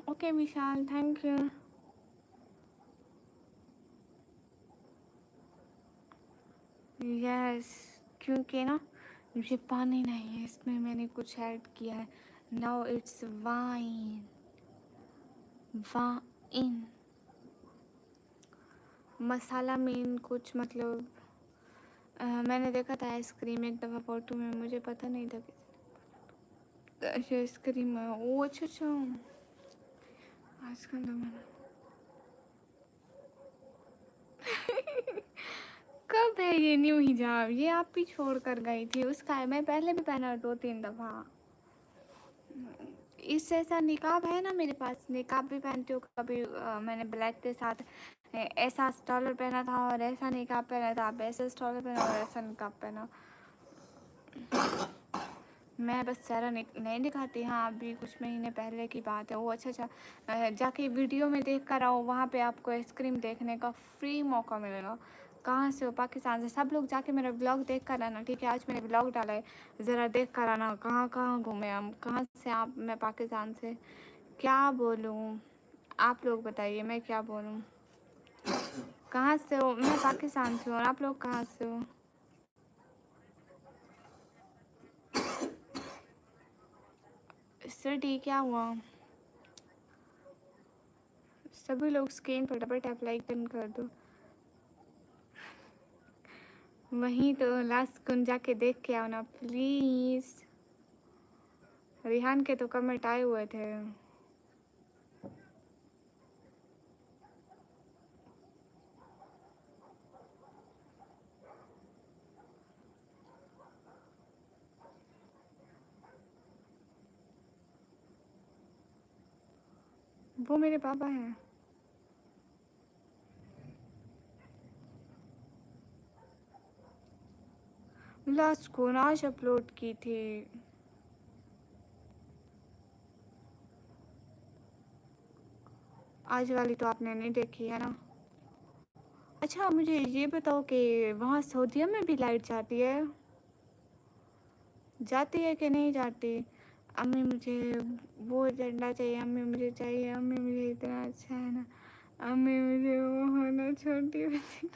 Okay Vishal, thank you. Yes, क्योंकि ना ये पानी नहीं है, इसमें मैंने कुछ ऐड किया है। Now it's wine. Wine masala mean कुछ मतलब मैंने देखा था आइसक्रीम एक दफ़ा फोटो में, मुझे पता नहीं था कि अच्छा आइसक्रीम है। ओ अच्छा अच्छा, आजकल ज़माना कब है ये न्यू हिजाब? ये आप भी छोड़ कर गई थी उसका, मैं पहले भी पहना 2-3 दफ़ा। इस ऐसा निकाब है ना मेरे पास, निकाब भी पहनती हूँ कभी। मैंने ब्लैक के साथ ऐसा स्टॉलर पहना था और ऐसा निकाब पहना था, अब ऐसा स्टॉलर पहना और ऐसा निकाब पहना। मैं बस चेहरा नहीं दिखाती। हाँ, अभी कुछ महीने पहले की बात है वो। अच्छा अच्छा, जाके वीडियो में देख कर आओ, वहाँ पे आपको आइसक्रीम देखने का फ्री मौका मिलेगा। कहाँ से हो? पाकिस्तान से। सब लोग जाके मेरा ब्लॉग देख कर आना, ठीक है? आज मैंने ब्लॉग डाला है, ज़रा देख कर आना कहाँ कहाँ घूमे हम। कहाँ से आप? मैं पाकिस्तान से। क्या बोलूँ, आप लोग बताइए मैं क्या बोलूँ। कहाँ से हो? मैं पाकिस्तान से हूँ, और आप लोग कहाँ से हो? सिटी क्या हुआ? सभी लोग स्क्रीन पर डबल टैप लाइक डन कर दो। वहीं तो लास्ट कुन जाके देख के आओ ना प्लीज़। रिहान के तो कमेंट आए हुए थे। वो मेरे पापा हैं। लास्ट कौन आज अपलोड की थी? आज वाली तो आपने नहीं देखी है ना? अच्छा मुझे ये बताओ कि वहाँ सऊदीया में भी लाइट जाती है? जाती है कि नहीं जाती? अम्मी मुझे वो झंडा चाहिए, अम्मी मुझे चाहिए, अम्मी मुझे इतना अच्छा है ना, अम्मी मुझे वो होना छोटी बच्ची।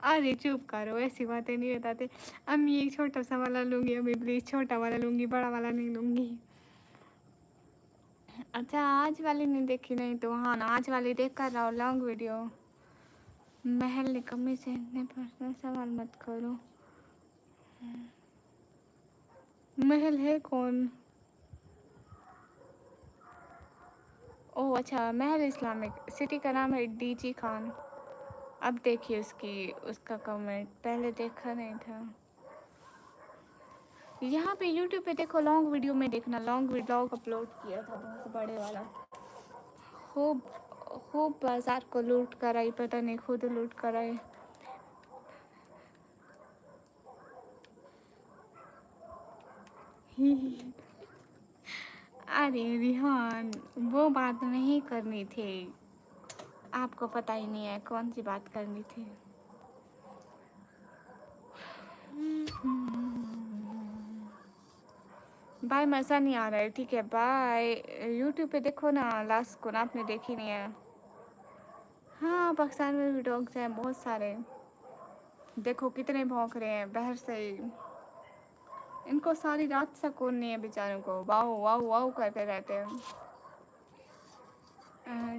अरे चुप करो, ऐसी बातें नहीं बताते। अम्मी एक छोटा सा वाला लूँगी, अम्मी प्लीज़ छोटा वाला लूँगी, बड़ा वाला नहीं लूँगी। अच्छा आज वाली नहीं देखी? नहीं तो हाँ ना, आज वाली देख कर रहो लॉन्ग वीडियो। महल निकम्मे से इतने पर्सनल सवाल मत करो। महल है कौन? ओह अच्छा, महल इस्लामिक सिटी का नाम है डीजी खान। अब देखिए उसका कमेंट, पहले देखा नहीं था। यहाँ पे यूट्यूब पे देखो, लॉन्ग वीडियो में देखना, लॉन्ग व्लॉग अपलोड किया था बहुत बड़े वाला। खूब खूब बाजार को लूट कर आई, पता नहीं खुद लूट कर आई। अरे रिहान, वो बात नहीं करनी थी, आपको पता ही नहीं है कौन सी बात करनी थी। बाय, मज़ा नहीं आ रहा है, ठीक है बाय। यूट्यूब पे देखो ना, लास्ट को ना आपने देखी नहीं है। हाँ पाकिस्तान में भी डॉग्स हैं बहुत सारे, देखो कितने भौंक रहे हैं बाहर से ही। इनको सारी रात सुकून नहीं है बेचारों को, वाओ वाओ वाओ करते रहते हैं।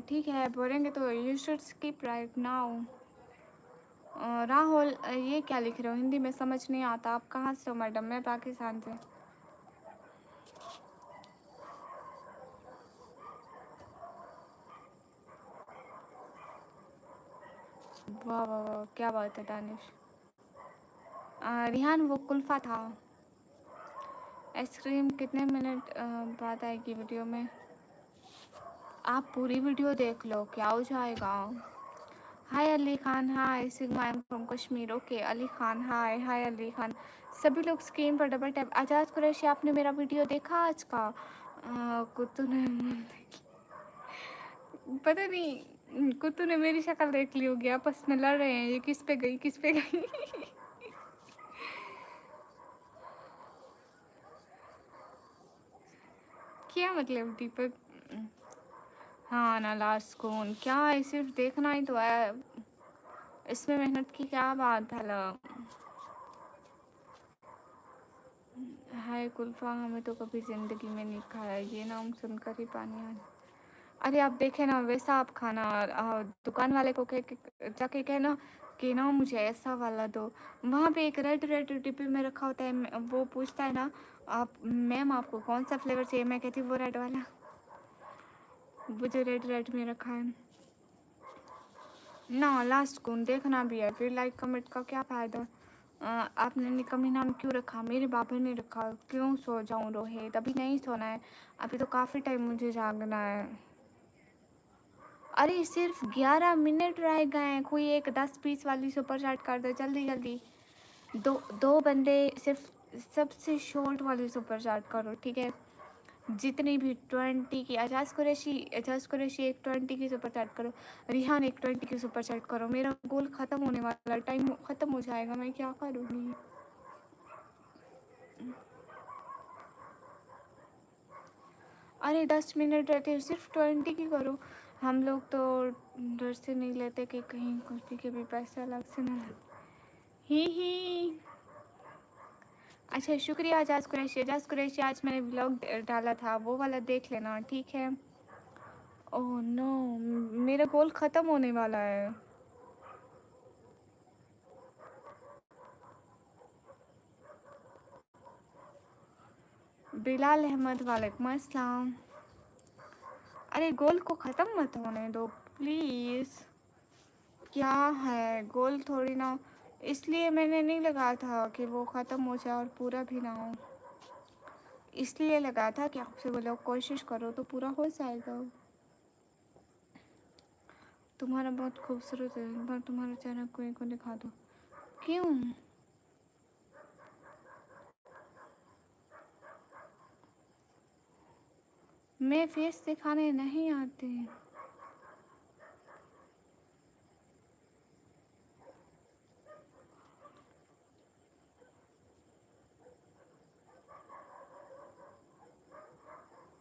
ठीक है, बोलेंगे तो you should skip right now. Rahul, ये क्या लिख रहे हो? हिंदी में समझ नहीं आता। आप कहाँ से हो मैडम? मैं पाकिस्तान से। वाह वाह वाह, क्या बात है दानिश। रिहान वो कुल्फ़ा था। आइसक्रीम कितने मिनट बाद आएगी वीडियो में? आप पूरी वीडियो देख लो, क्या हो जाएगा। Hi Ali Khan, hi sigma, I am from Kashmir. Okay Ali Khan, hi hi Ali Khan. सभी लोग स्क्रीन पर डबल टैप। आजाज कुरैशी, आपने मेरा वीडियो देखा आज का? कुत्तू ने पता नहीं, कुत्तू ने मेरी शक्ल देख ली होगी, आपस में लड़ रहे हैं ये किस पे गई किस पे गई। क्या मतलब दीपक? हाँ ना, लास्ट कौन क्या है, सिर्फ देखना ही तो है, इसमें मेहनत की क्या बात है। हाय कुल्फा, हमें तो कभी ज़िंदगी में नहीं खाया, ये नाम सुनकर ही पानी आ। अरे आप देखे ना, वैसा आप खाना, दुकान वाले को कह के जाके कहना कि ना मुझे ऐसा वाला दो। वहाँ पे एक रेड रेड डिब्बे में रखा होता है, वो पूछता है ना, आप मैम आपको कौन सा फ्लेवर चाहिए, मैं कहती हूँ वो रेड वाला, वो जो रेड रेड में रखा है ना। लास्ट कौन देखना भी है, फिर लाइक कमेंट का क्या फ़ायदा। आपने निकम्मी नाम क्यों रखा? मेरे बाबा ने रखा। क्यों सो जाऊँ रोहित? अभी नहीं सोना है, अभी तो काफ़ी टाइम मुझे जागना है। अरे सिर्फ 11 मिनट रह गए हैं, कोई एक 10-20 वाली सुपर चैट कर दो जल्दी जल्दी। दो दो बंदे सिर्फ, सबसे शॉर्ट वाली सुपर चैट करो ठीक है। जितनी भी 20 की, एजाज कुरैशी एक 20 की सुपर चैट करो, रिहान एक 20 की सुपर चैट करो। मेरा गोल ख़त्म होने वाला है, टाइम ख़त्म हो जाएगा, मैं क्या करूँगी? अरे 10 मिनट रहते हैं, सिर्फ 20 की करो। हम लोग तो डर से नहीं लेते कि कहीं कुर्सी के भी पैसे अलग से ना लगे। ही। अच्छा शुक्रिया एजाज कुरैशी, आज मैंने व्लॉग डाला था, वो वाला देख लेना ठीक है। ओह नो, मेरा गोल ख़त्म होने वाला है। बिलाल अहमद, वालेकुम अस्सलाम। अरे गोल को ख़त्म मत होने दो प्लीज़। क्या है गोल थोड़ी ना, इसलिए मैंने नहीं लगाया था कि वो ख़त्म हो जाए और पूरा भी ना हो, इसलिए लगाया था कि आपसे बोलो कोशिश करो तो पूरा हो जाएगा। तुम्हारा बहुत खूबसूरत है, एक बार तुम्हारा चेहरा कोई को दिखा दो। क्यों? मैं फेस दिखाने नहीं आती।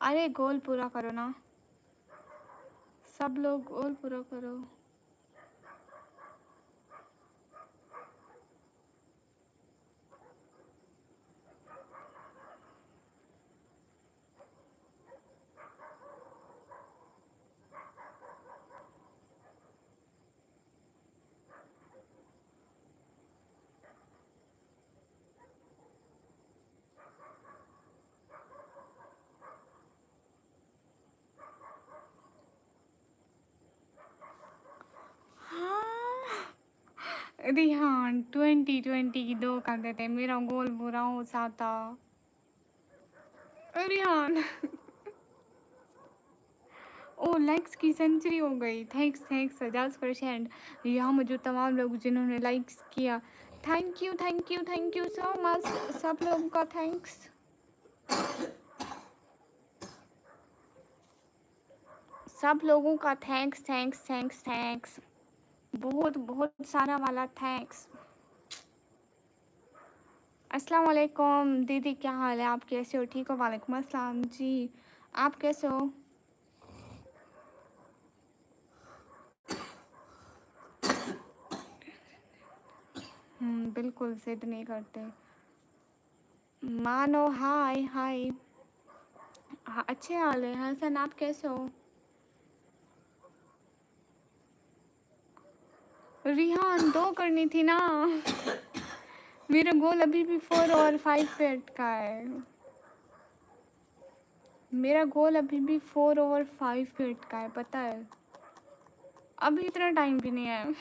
अरे गोल पूरा करो ना, सब लोग गोल पूरा करो। हाँ रिहान 20-20 की दो कर देते, मेरा गोल पूरा हो जाता। रिहान ओ लाइक्स की सेंचुरी हो गई, थैंक्स थैंक्स एजाज फॉर। यहाँ मुझे तमाम लोग जिन्होंने लाइक्स किया, थैंक यू सो मच, सब लोगों का थैंक्स। सब लोगों का थैंक्स थैंक्स थैंक्स थैंक्स, बहुत बहुत सारा वाला थैंक्स। अस्सलाम वालेकुम दीदी, क्या हाल है, आप कैसे हो? ठीक हो? वालेकुम अस्सलाम जी, आप कैसे हो? बिल्कुल जिद नहीं करते। मानो हाय हाय। हाँ अच्छे हाल है हसन, आप कैसे हो? रिहान दो करनी थी ना, मेरा गोल अभी भी 4 और 5 पे अटका है। मेरा गोल अभी भी 4 और 5 पे अटका है, पता है, अभी इतना टाइम भी नहीं है।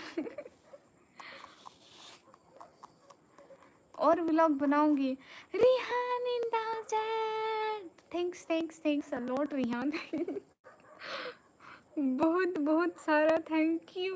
और व्लॉग बनाऊंगी। रिहान इन the chat, thanks thanks thanks a lot Rihan. बहुत बहुत सारा thank you.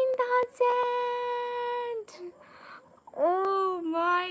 in the chat. Oh my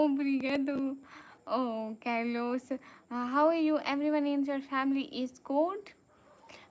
Obrigado. Oh, Carlos. How are you? Everyone in your family is good?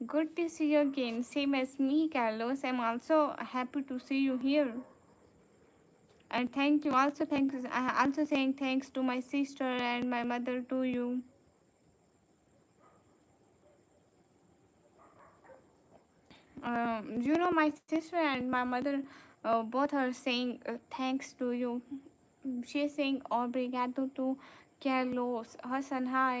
Good to see you again. Same as me, Carlos. I'm also happy to see you here. And thank you. Also saying thanks to my sister and my mother to you. You know my sister and my mother both are saying thanks to you. She is saying obrigado to Carlos. Hassan, hi.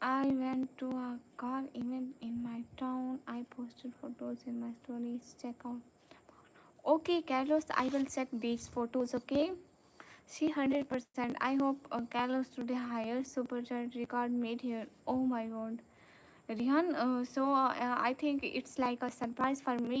I went to a car event in my town. I posted photos in my stories. Check out. Okay, Carlos, I will check these photos, okay? See 100%. I hope Carlos today higher super chat record made here. Oh my god. Rihan, I think it's like a surprise for me.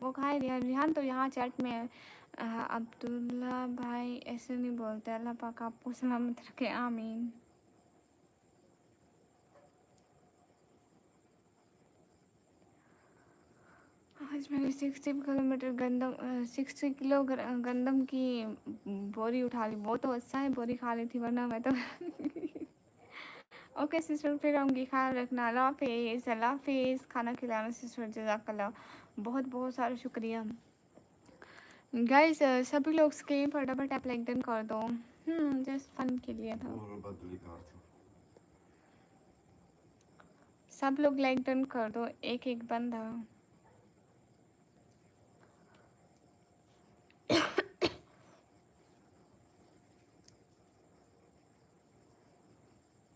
वो खाए रिहान। रिहान तो यहाँ चैट में है। अब्दुल्ला भाई ऐसे नहीं बोलते। अल्लाह पाक आपको सलामत रखे, आमीन। आज मैंने 60 किलो गंदम की बोरी उठा ली। वो तो अच्छा है बोरी खा ली थी, वरना मैं तो ओके सिस्टर, फिर आऊँगी, ख्याल रखना। अल्लाह हाफिज़, अल्लाह हाफिज़। खाना खिलाना सिस्टर, जज़ाकल्लाह, बहुत बहुत सारा शुक्रिया। गाइस सभी लोग स्क्रीन पर डबल टैप लाइक डन कर दो। जस्ट फन के लिए था। सब लोग लाइक डन कर दो, एक एक बंदा।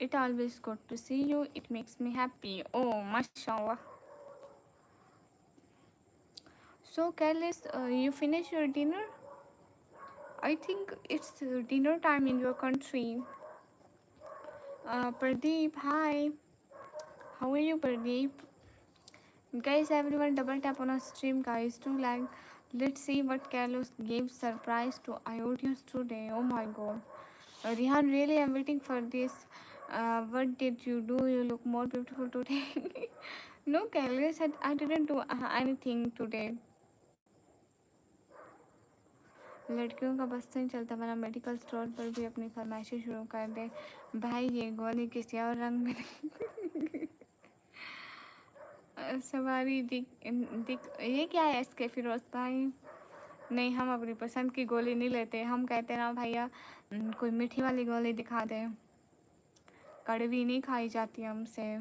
It always good to see you. It makes me happy. Oh, mashallah. So, Carlos, you finish your dinner? I think it's dinner time in your country. Pradeep, hi. How are you, Pradeep? Guys, everyone double tap on our stream, guys. Do like. Let's see what Carlos gave surprise to IOTs today. Oh my god. Rihan, really, I'm waiting for this. What did you do? You look more beautiful today. No, Carlos, I didn't do anything today. लड़कियों का बस नहीं चलता, वरना मेडिकल स्टोर पर भी अपनी फरमाइशें शुरू कर दे। भाई ये गोली किसी और रंग में सवारी दिख दिख। ये क्या है इसके फिरोज भाई? नहीं, हम अपनी पसंद की गोली नहीं लेते। हम कहते ना भैया कोई मीठी वाली गोली दिखा दे, कड़वी नहीं खाई जाती हमसे।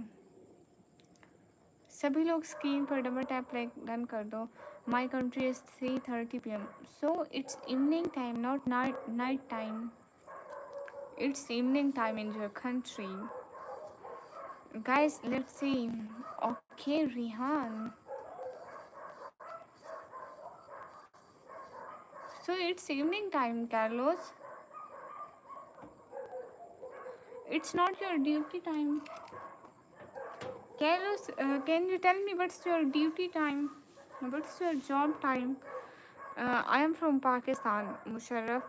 सभी लोग स्क्रीन पर डबल टैप लाइक डन कर दो। My country is 3:30 PM, so it's evening time, not night time. It's evening time in your country. Guys, let's see. Okay, Rihan. So it's evening time, Carlos. It's not your duty time. Carlos, can you tell me what's your duty time? What's your job time? I am from Pakistan, Musharraf.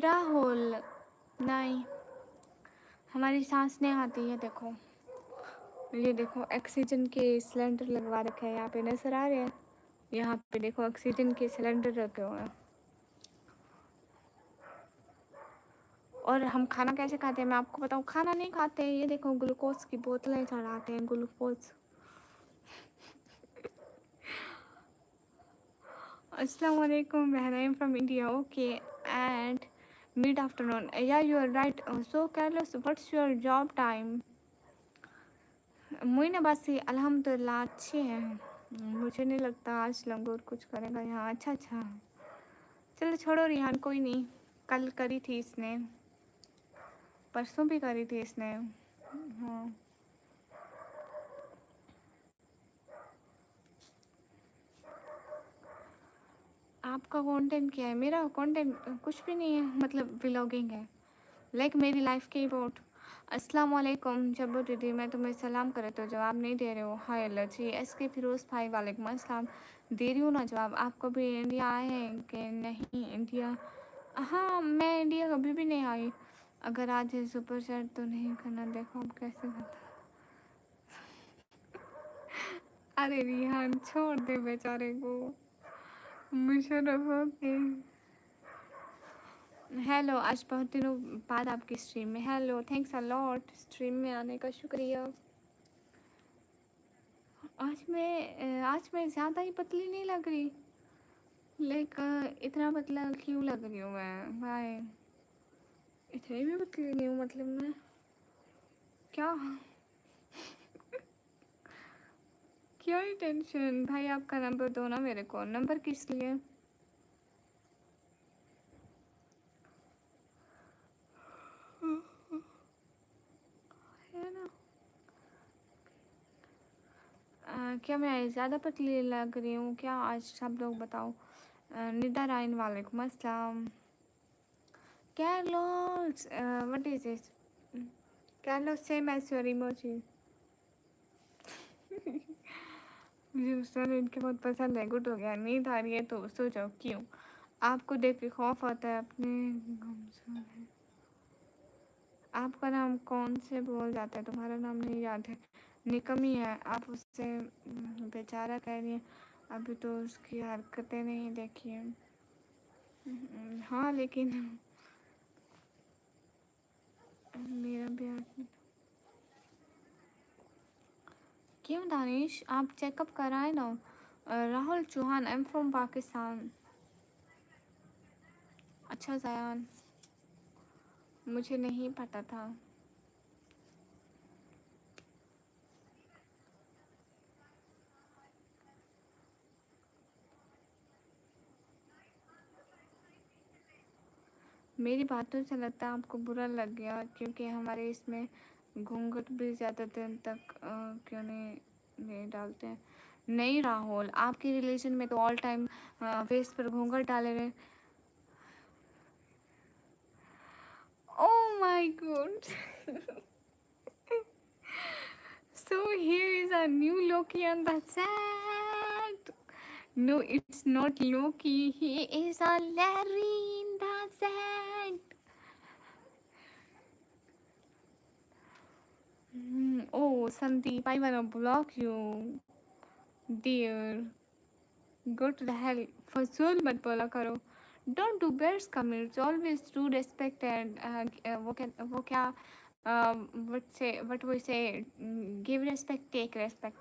Rahul, नहीं, हमारी सांस नहीं आती है। देखो, ये देखो ऑक्सीजन के सिलेंडर लगवा रखे हैं यहाँ पे, नजर आ रहे हैं? यहाँ पे देखो ऑक्सीजन के सिलेंडर रखे हुए हैं। और हम खाना कैसे खाते हैं मैं आपको बताऊँ? खाना नहीं खाते हैं, ये देखो ग्लूकोज की बोतलें चढ़ाते हैं, ग्लूकोज। अस्सलाम वालेकुम बहन, I am from India. Okay, and mid afternoon, yeah you are right. So Carlos, what's your job time? मुई नबासी अल्हम्दुलिल्लाह अच्छे हैं। मुझे नहीं लगता आज लंगूर कुछ करेगा यहाँ। अच्छा अच्छा, चलो छोड़ो रिहान, कोई नहीं। कल करी थी इसने, परसों भी करी थी इसने। हाँ, आपका कंटेंट क्या है? मेरा कंटेंट कुछ भी नहीं है, मतलब व्लॉगिंग है, लाइक मेरी लाइफ के अबाउट। अस्सलाम वालेकुम जब्बू दीदी, मैं तुम्हें सलाम करे तो जवाब नहीं दे रहे हो। हाय अल्लाह जी। एस के फिरोज़ भाई, वालेकुम अस्सलाम। दे रही हूँ ना जवाब। आप कभी इंडिया आए हैं कि नहीं? इंडिया, हाँ, मैं इंडिया कभी भी नहीं आई। अगर आज है सुपर चैट तो नहीं करना। देखो अब कैसे करता। अरे रिहान छोड़ दे बेचारे को, मुशर्रफ होके। हेलो, आज बहुत दिनों बाद आपकी स्ट्रीम में। Hello, thanks a lot stream में आने का शुक्रिया। आज मैं ज़्यादा ही पतली नहीं लग रही, लाइक इतना पतला क्यों लग रही हूँ मैं भाई? इतनी भी पतली नहीं हूँ, मतलब मैं क्या क्यों ही टेंशन? भाई आपका नंबर दो ना मेरे को। नंबर किस लिए? है ना? क्या मैं ज़्यादा पतली लग रही हूँ क्या आज? सब लोग बताओ। निदा राइन, वालेकुम अस्सलाम। Carlos, what is this? Carlos, same as your emoji. मुझे उस्ताद इनके बहुत पसंद है. गुड हो गया, नींद आ रही है तो सो जाओ. क्यों? आपको देख के खौफ आता है अपने गमसुन है. आपका नाम कौन से बोल जाता है? तुम्हारा नाम नहीं याद है. निकमी है. आप उससे बेचारा कह रही है. अभी तो उसकी हरकतें नहीं देखी है. हाँ लेकिन मेरा भी क्यों दानिश आप चेकअप कराए ना. Rahul Chauhan, I am from Pakistan. अच्छा ज़यान, मुझे नहीं पता था. मेरी बातों से लगता है आपको बुरा लग गया क्योंकि हमारे इसमें घूंघट भी ज़्यादा दिन तक क्यों नहीं डालते हैं. नहीं राहुल, आपके रिलेशन में तो ऑल टाइम फेस पर घूंघट डाले रहे. Oh my god. So here is a new Loki on the set. No, it's not Loki. He is a Larry in the set. Oh, Sandeep, I wanna block you. Dear, go to the hell. फजूल मत बोला करो. Don't do bears comments. Always do respect and वो क्या what we say, give respect, take respect.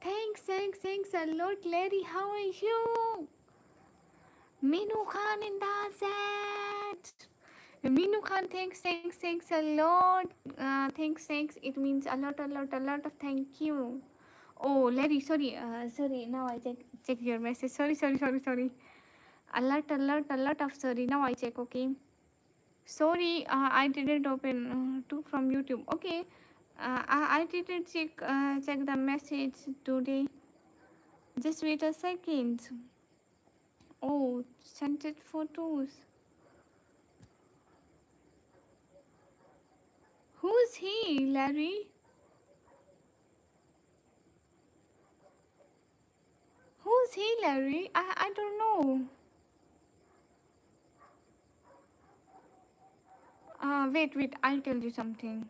Thanks a lot, Larry. How are you? Minu Khan in the set. Minu Khan, thanks a lot. Thanks. It means a lot of thank you. Oh, Larry, sorry. Now I check your message. Sorry. A lot of sorry. Now I check. Okay. Sorry, I didn't open to from YouTube. Okay. I didn't check the message today. Just wait a second. Oh, sent it photos. Who's he, Larry? Who's he, Larry? I don't know. Wait, I'll tell you something.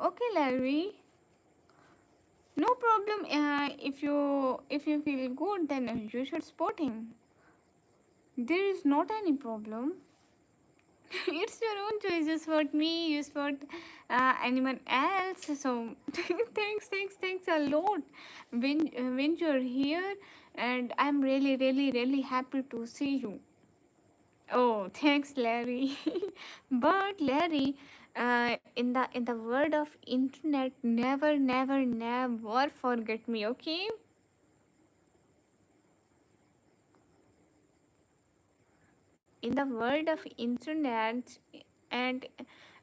Okay, Larry. No problem. If you feel good, then you should support him. There is not any problem. It's your own choice. You support me. You support anyone else. So thanks a lot. When you're here, and I'm really happy to see you. Oh, thanks, Larry. But Larry, in the word of internet, never forget me. Okay. In the world of internet and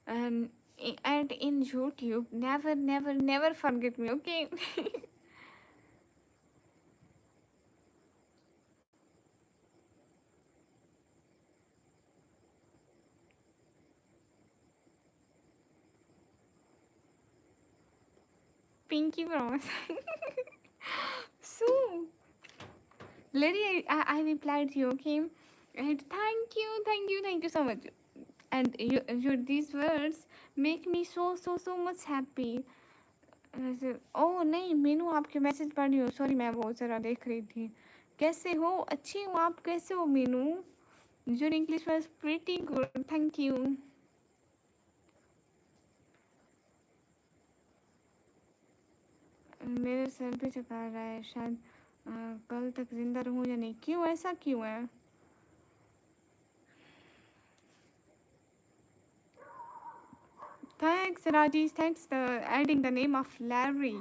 um, and in YouTube, never forget me. Okay. Pinky promise. So, Larry, I replied to you. Okay. And thank you so much. And your these words make me so much happy. वैसे ओह नहीं मीनू आपके मैसेज पढ़ रही हूँ. सॉरी, मैं वो ज़रा देख रही थी. कैसे हो? अच्छी हूँ. आप कैसे हो Meenu? Your English was pretty good. Thank you. मेरे सर पे चकरा रहा है शायद कल तक जिंदा रहूं या नहीं। क्यों, ऐसा क्यों है? Thanks, Rajesh. Thanks for adding the name of Larry.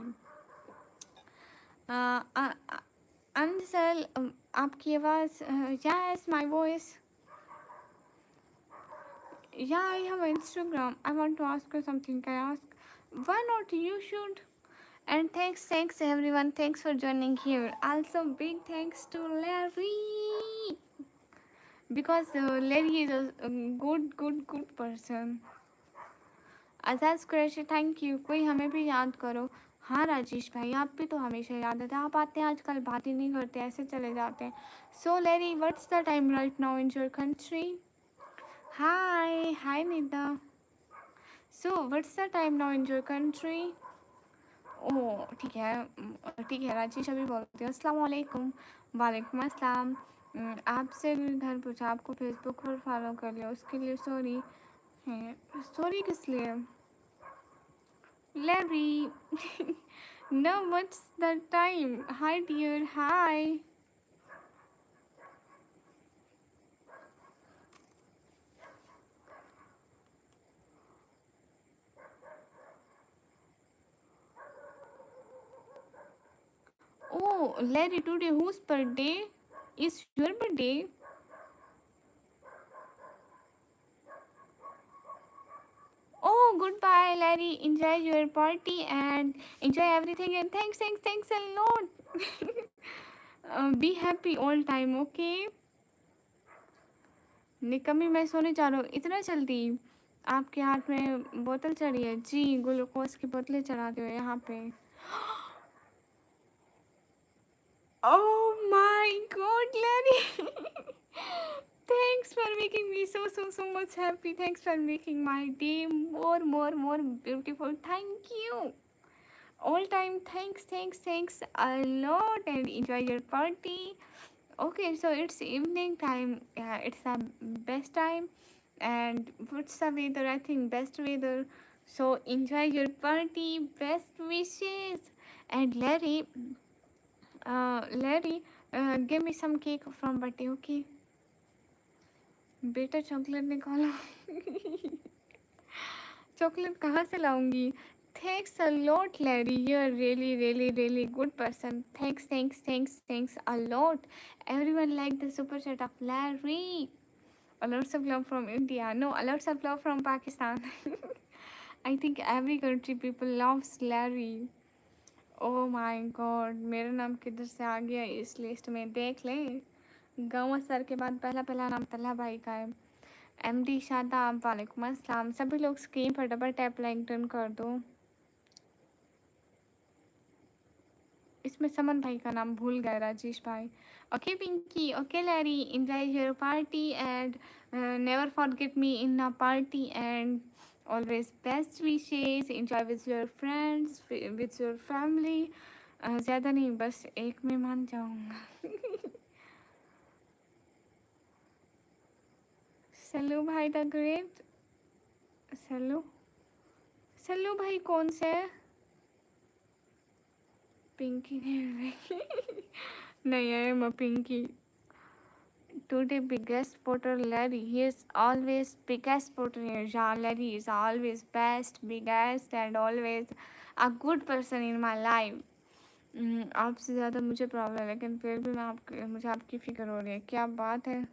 Ansel, आपकी आवाज़, yes, my voice. Yeah, I have Instagram. I want to ask you something. Can I ask? Why not? You should. And thanks everyone. Thanks for joining here. Also, big thanks to Larry because Larry is a good person. Azad Qureshi, thank you. कोई हमें भी याद करो। हाँ राजेश भाई, आप भी तो हमेशा याद आते हैं। आप आते हैं, आजकल बात ही नहीं करते, ऐसे चले जाते हैं। So Larry, what's the time right now in your country? Hi Neeta. So what's the time now in your country? Oh ठीक है राजेश, अभी बोलती हूँ। अस्सलाम वालेकुम। वालेकुम अस्सलाम। आपसे घर पूछा, आपको फेसबुक पर फॉलो कर लिया, उसके लिए सॉरी। सॉरी किस लिए? Larry. No, what's the time? Hi dear, hi. Oh, Larry, today whose birthday? Is your birthday? Oh, goodbye, Larry. Enjoy your party and enjoy everything. And thanks a lot. Be happy all time, okay? निकम्मी, मैं सोने जा रहा हूँ। इतना जल्दी? आपके हाथ में बोतल चढ़ी है जी, ग्लूकोज की बोतलें चढ़ाते हो यहाँ पे। Oh my God, Larry! Thanks for making me so much happy. Thanks for making my day more beautiful. Thank you. All time, thanks a lot, and enjoy your party. Okay, so it's evening time. Yeah, it's the best time. And what's the weather? I think best weather. So enjoy your party. Best wishes. And Larry, give me some cake from birthday, okay? बेटा चॉकलेट निकालो। चॉकलेट कहाँ से लाऊंगी? Thanks a lot, Larry. You're really good person. Thanks a lot. Everyone like the super chat of Larry. A lots of love from India. No, a lots of love from Pakistan. I think every country people loves Larry. Oh my God, मेरा नाम किधर से आ गया इस लिस्ट में? देख ले, गाँव सर के बाद पहला नाम तल्हा भाई का है। एमडी शादाब, वालेकुम अस्सलाम। सभी लोग स्क्रीन पर डबल टैप लाइक डन कर दो। इसमें समन भाई का नाम भूल गए, राजेश भाई। Okay Pinky, okay Larry, enjoy your party and never forget me in a party and always best wishes. Enjoy with your friends, with your family. ज़्यादा नहीं, बस एक में मान जाऊँगा। सल्लू भाई द ग्रेट। सल्लू भाई कौन से है? पिंकी नहीं है, मैं Pinky. Today biggest supporter Larry. He is always biggest supporter here. Yeah, Larry is always best, biggest and always a good person in my life. आपसे ज़्यादा मुझे प्रॉब्लम है, लेकिन फिर भी मुझे आपकी फ़िक्र हो रही है। क्या बात है?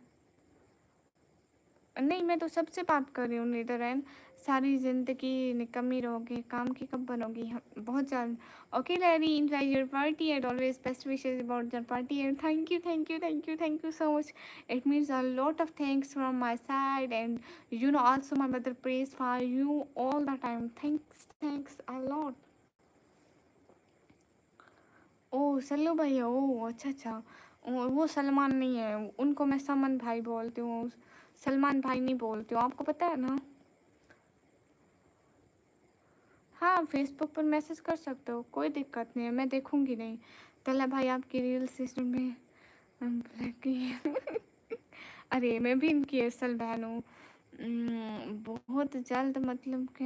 नहीं, मैं तो सबसे बात कर रही हूँ नीदरलैंड। सारी ज़िंदगी निकम्मी रहोगे, काम की कब बनोगी? बहुत जल्द। Okay Larry, enjoy your party and always best wishes about your party and thank you so much. It means a lot of thanks from my side and you know also my mother prays for you all the time. Thanks a lot. Oh Sallu भाई, ओह अच्छा। वो सलमान नहीं है, उनको मैं समन भाई बोलती हूँ, सलमान भाई नहीं बोलती हूँ, आपको पता है ना। हाँ, फेसबुक पर मैसेज कर सकते हो, कोई दिक्कत नहीं है, मैं देखूँगी नहीं। तल्ला भाई आपकी रील सिस्टम में अरे मैं भी इनकी असल बहन हूँ। बहुत जल्द, मतलब कि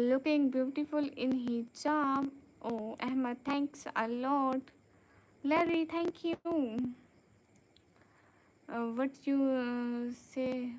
Looking beautiful in hijab. Oh, Ahmed, thanks a lot. Larry, thank you. What you say?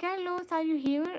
Carlos, are you here?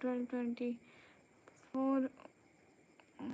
12:24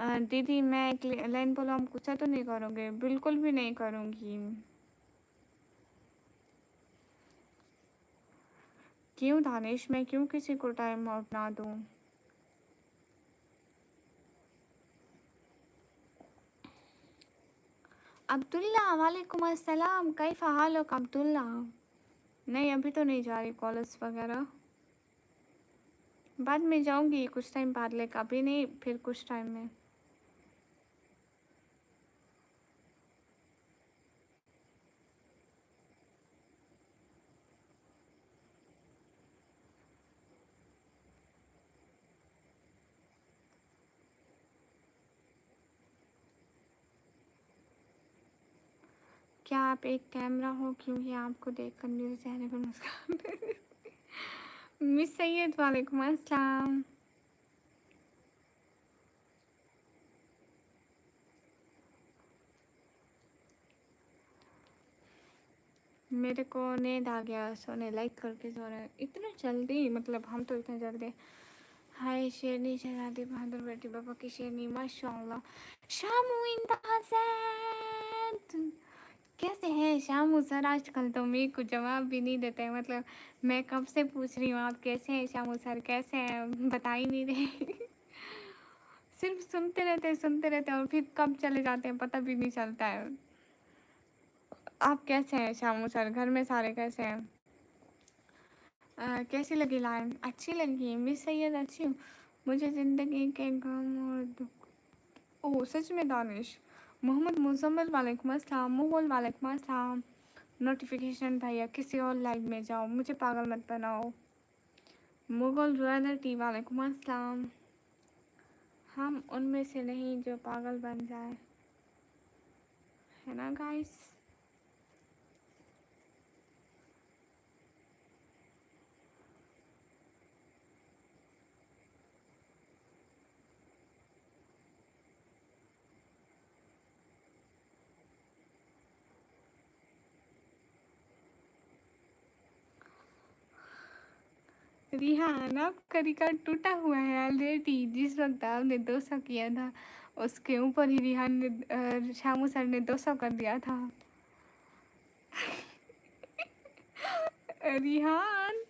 दीदी मैं एक लाइन बोलो, हम गुस्सा तो नहीं करोगे? बिल्कुल भी नहीं करूँगी। क्यों दानिश, मैं क्यों किसी को टाइम आउट ना दूँ? अब्दुल्ला वालेकुम अस्सलाम, कैफ़ हालक अब्दुल्ला? नहीं अभी तो नहीं जा रही कॉलेज वगैरह, बाद में जाऊंगी कुछ टाइम बाद, लेकर अभी नहीं, फिर कुछ टाइम में। क्या आप एक कैमरा हो, क्योंकि आपको देखकर मेरे चेहरे पर मुस्कान। मिस सैयद वालेकुम अस्सलाम। मेरे को नींद आ गया, सोने लाइक करके सो रहे इतना जल्दी, मतलब हम तो इतने जल्दी। हाय शेरनी शहजादी बहादुर बेटी बाबा की शेरनी माशाल्लाह। शामू इंतज़ार, कैसे हैं शामू सर? आजकल तो मेरे को जवाब भी नहीं देते हैं, मतलब मैं कब से पूछ रही हूँ आप कैसे हैं शामू सर, कैसे हैं, बता ही नहीं रहे। सिर्फ सुनते रहते हैं और फिर कब चले जाते हैं पता भी नहीं चलता है। आप कैसे हैं शामू सर? घर में सारे कैसे हैं? कैसी लगी लाइन? अच्छी लगी? मिस सैयद अच्छी हूँ। मुझे ज़िंदगी के गम और दुख। ओह सच में दानिश। मोहम्मद मुजम्मिल वालेकुम अस्सलाम। मुगल वालेकुम अस्सलाम। नोटिफिकेशन भैया, किसी और लाइव में जाओ, मुझे पागल मत बनाओ। मुगल रॉयल्टी वालेकुम अस्सलाम। हम उनमें से नहीं जो पागल बन जाए, है ना गाइस? रिहान आपका रिकॉर्ड टूटा हुआ है ऑलरेडी। जिस वक्त आपने 200 किया था उसके ऊपर ही रिहान ने शामू सर ने 200 कर दिया था। रिहान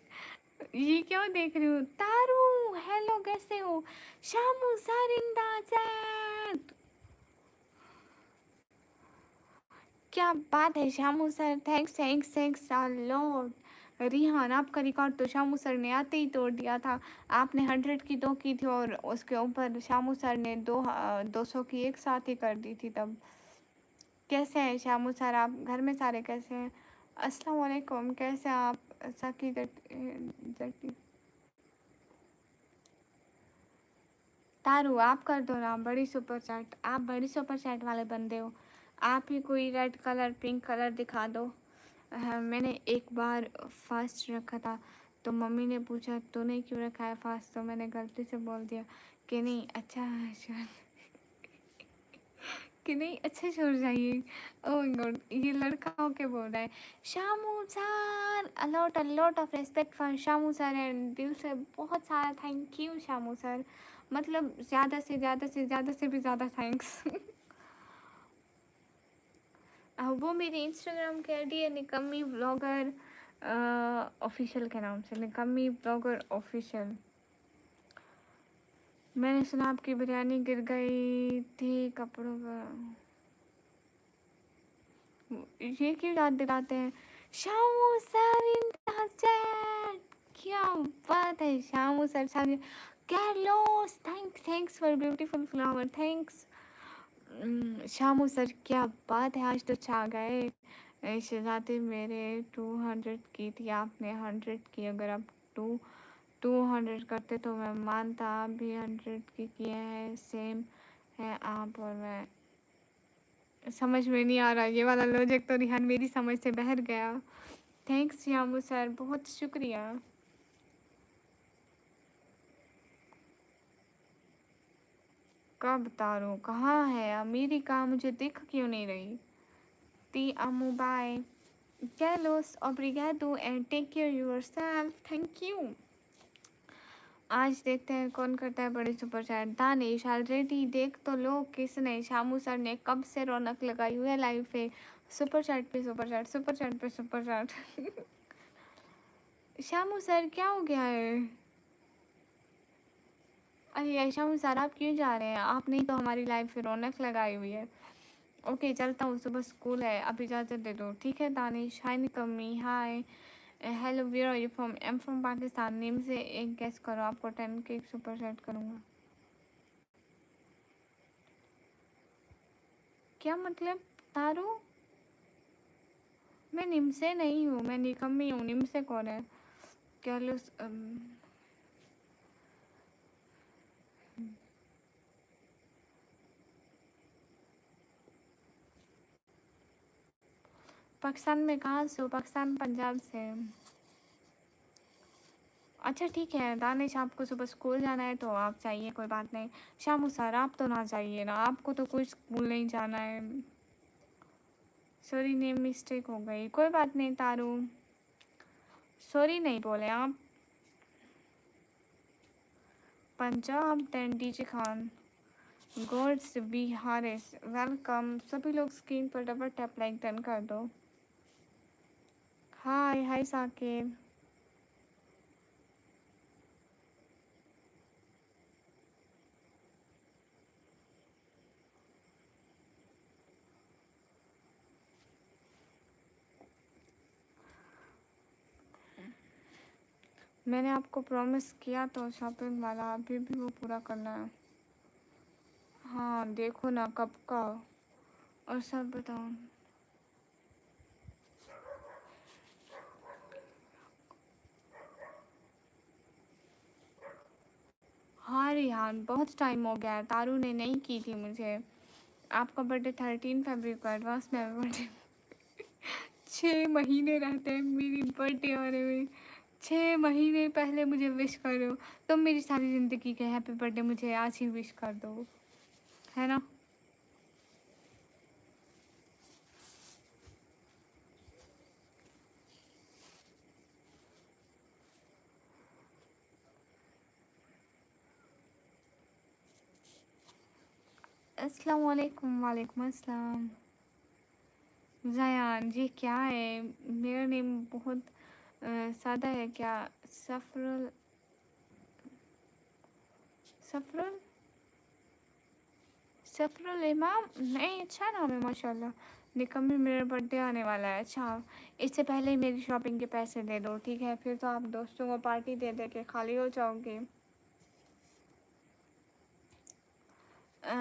ये क्यों देख रही हूँ? तारू हेलो कैसे हो? शामू सर इंदाज़ात, क्या बात है Shamu sir, thanks thanks thanks Lord. Rihan आपका रिकॉर्ड तो शामू सर ने आते ही तोड़ दिया था। आपने 100 की 2 की थी और उसके ऊपर शामू सर ने 200 की एक साथ ही कर दी थी तब। कैसे हैं शामू सर? आप घर में सारे कैसे हैं? अस्सलाम वालेकुम, कैसे हैं आप? सकी जटी तारू आप कर दो ना बड़ी सुपर चैट, आप बड़ी सुपर चैट वाले बंदे हो। आप ही कोई रेड कलर पिंक कलर दिखा दो। मैंने एक बार फास्ट रखा था तो मम्मी ने पूछा तूने क्यों रखा है फास्ट, तो मैंने गलती से बोल दिया कि नहीं अच्छा है, कि नहीं अच्छा छोड़ जाइए। ओह गॉड, ये लड़का होके बोल रहा है। Shamu sir, a lot of respect for Shamu sir and दिल से बहुत सारा थैंक यू शामू सर, मतलब ज़्यादा से ज़्यादा से ज़्यादा से भी ज़्यादा थैंक्स। वो मेरे इंस्टाग्राम के आईडी है निकम्मी ब्लॉगर ऑफिशियल के नाम से, निकम्मी ब्लॉगर ऑफिशियल। मैंने सुना आपकी बिरयानी गिर गई थी कपड़ों पर, ये क्यों याद दिलाते हैं? Shamu sir in the chat, क्या बात है Shamu sir. Shamu Carlos, thanks for beautiful flower, thanks. Shamu sir क्या बात है, आज तो छा गए। शहजादी मेरे 200 की थी, आपने 100 की। अगर आप 200 करते तो मैं मानता, आप भी 100 की किए हैं, सेम है आप और मैं। समझ में नहीं आ रहा ये वाला लॉजिक तो, रिहान मेरी समझ से बहर गया। थैंक्स यामू सर, बहुत शुक्रिया। कब तारो कहाँ है? अमेरिका मुझे दिख क्यों नहीं रही? ती अमू bye, Carlos obrigado and take care yourself, thank you। आज देखते हैं कौन करता है बड़ी सुपर चैट। दानिश ऑलरेडी देख तो लो किसने, शामू सर ने कब से रौनक लगाई हुई है लाइव पे। सुपर चैट पे सुपर चैट, सुपर चैट पे सुपर चैट। शामू सर क्या हो गया है? अरे शामू सर आप क्यों जा रहे हैं? आप नहीं तो हमारी लाइव पे रौनक लगाई हुई है। ओके चलता हूँ, सुबह स्कूल है, अब इजाज़त दे दो। ठीक है दानिश। हाय निकम्मी, hi hello where are you from? I am from Pakistan. Name से एक गेस करो, आपको 10 के सुपर चैट करूँगा। क्या मतलब तारू? मैं निम से नहीं हूँ, मैं निकम्मी हूँ। निम से कौन है? क्या लो पाकिस्तान में कहाँ से हो? पाकिस्तान पंजाब से। अच्छा ठीक है दानिश, आपको सुबह स्कूल जाना है तो आप जाइए, कोई बात नहीं। शामू सर आप तो ना जाइए ना, आपको तो कोई स्कूल नहीं जाना है। सॉरी नेम मिस्टेक हो गई, कोई बात नहीं तारू। सॉरी नहीं बोले आप। पंजाब दैन डीजे खान गॉड्स बी हारिस वेलकम। सभी लोग स्क्रीन पर डबल टैप लाइक डन कर दो। हाय हाय साकिब। मैंने आपको प्रॉमिस किया तो शॉपिंग वाला, अभी भी वो पूरा करना है। हाँ देखो ना कब का। और सब बताओ। हाँ रिहान बहुत टाइम हो गया है, तारू ने नहीं की थी मुझे। आपका बर्थडे 13 फरवरी को, एडवांस में हैप्पी बर्थडे। 6 महीने रहते हैं मेरी बर्थडे होने में। 6 महीने पहले मुझे विश करो। तुम मेरी सारी ज़िंदगी के हैप्पी बर्थडे मुझे आज ही विश कर दो, है ना? अस्सलाम वालेकुम। वालेकुम अस्सलाम। ज़यान जी क्या है? मेरा नेम बहुत सादा है क्या? सफरुल। सफरुल सफरुल इमाम नहीं, अच्छा नाम है माशाल्लाह। निकम में मेरा बर्थडे आने वाला है। अच्छा इससे पहले ही मेरी शॉपिंग के पैसे दे दो, ठीक है? फिर तो आप दोस्तों को पार्टी दे दे के खाली हो जाओगे। अ,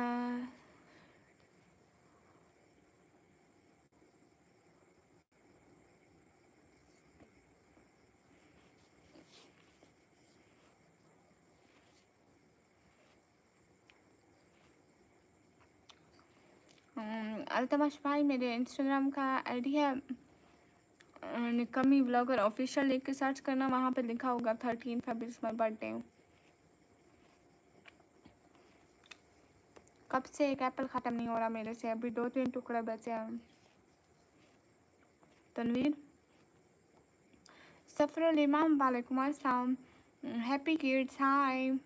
अल्तमश भाई मेरे इंस्टाग्राम का आईडी है निकमी ब्लॉगर ऑफिशियल, लिख के सर्च करना, वहाँ पे लिखा होगा 13 फरवरी माई बर्थडे। कब से एक एप्पल ख़त्म नहीं हो रहा मेरे से, अभी 2-3 टुकड़े बचे हैं। तनवीर सफरुल इमाम वालेकुम अस्सलाम। हैप्पी किड्स हाय।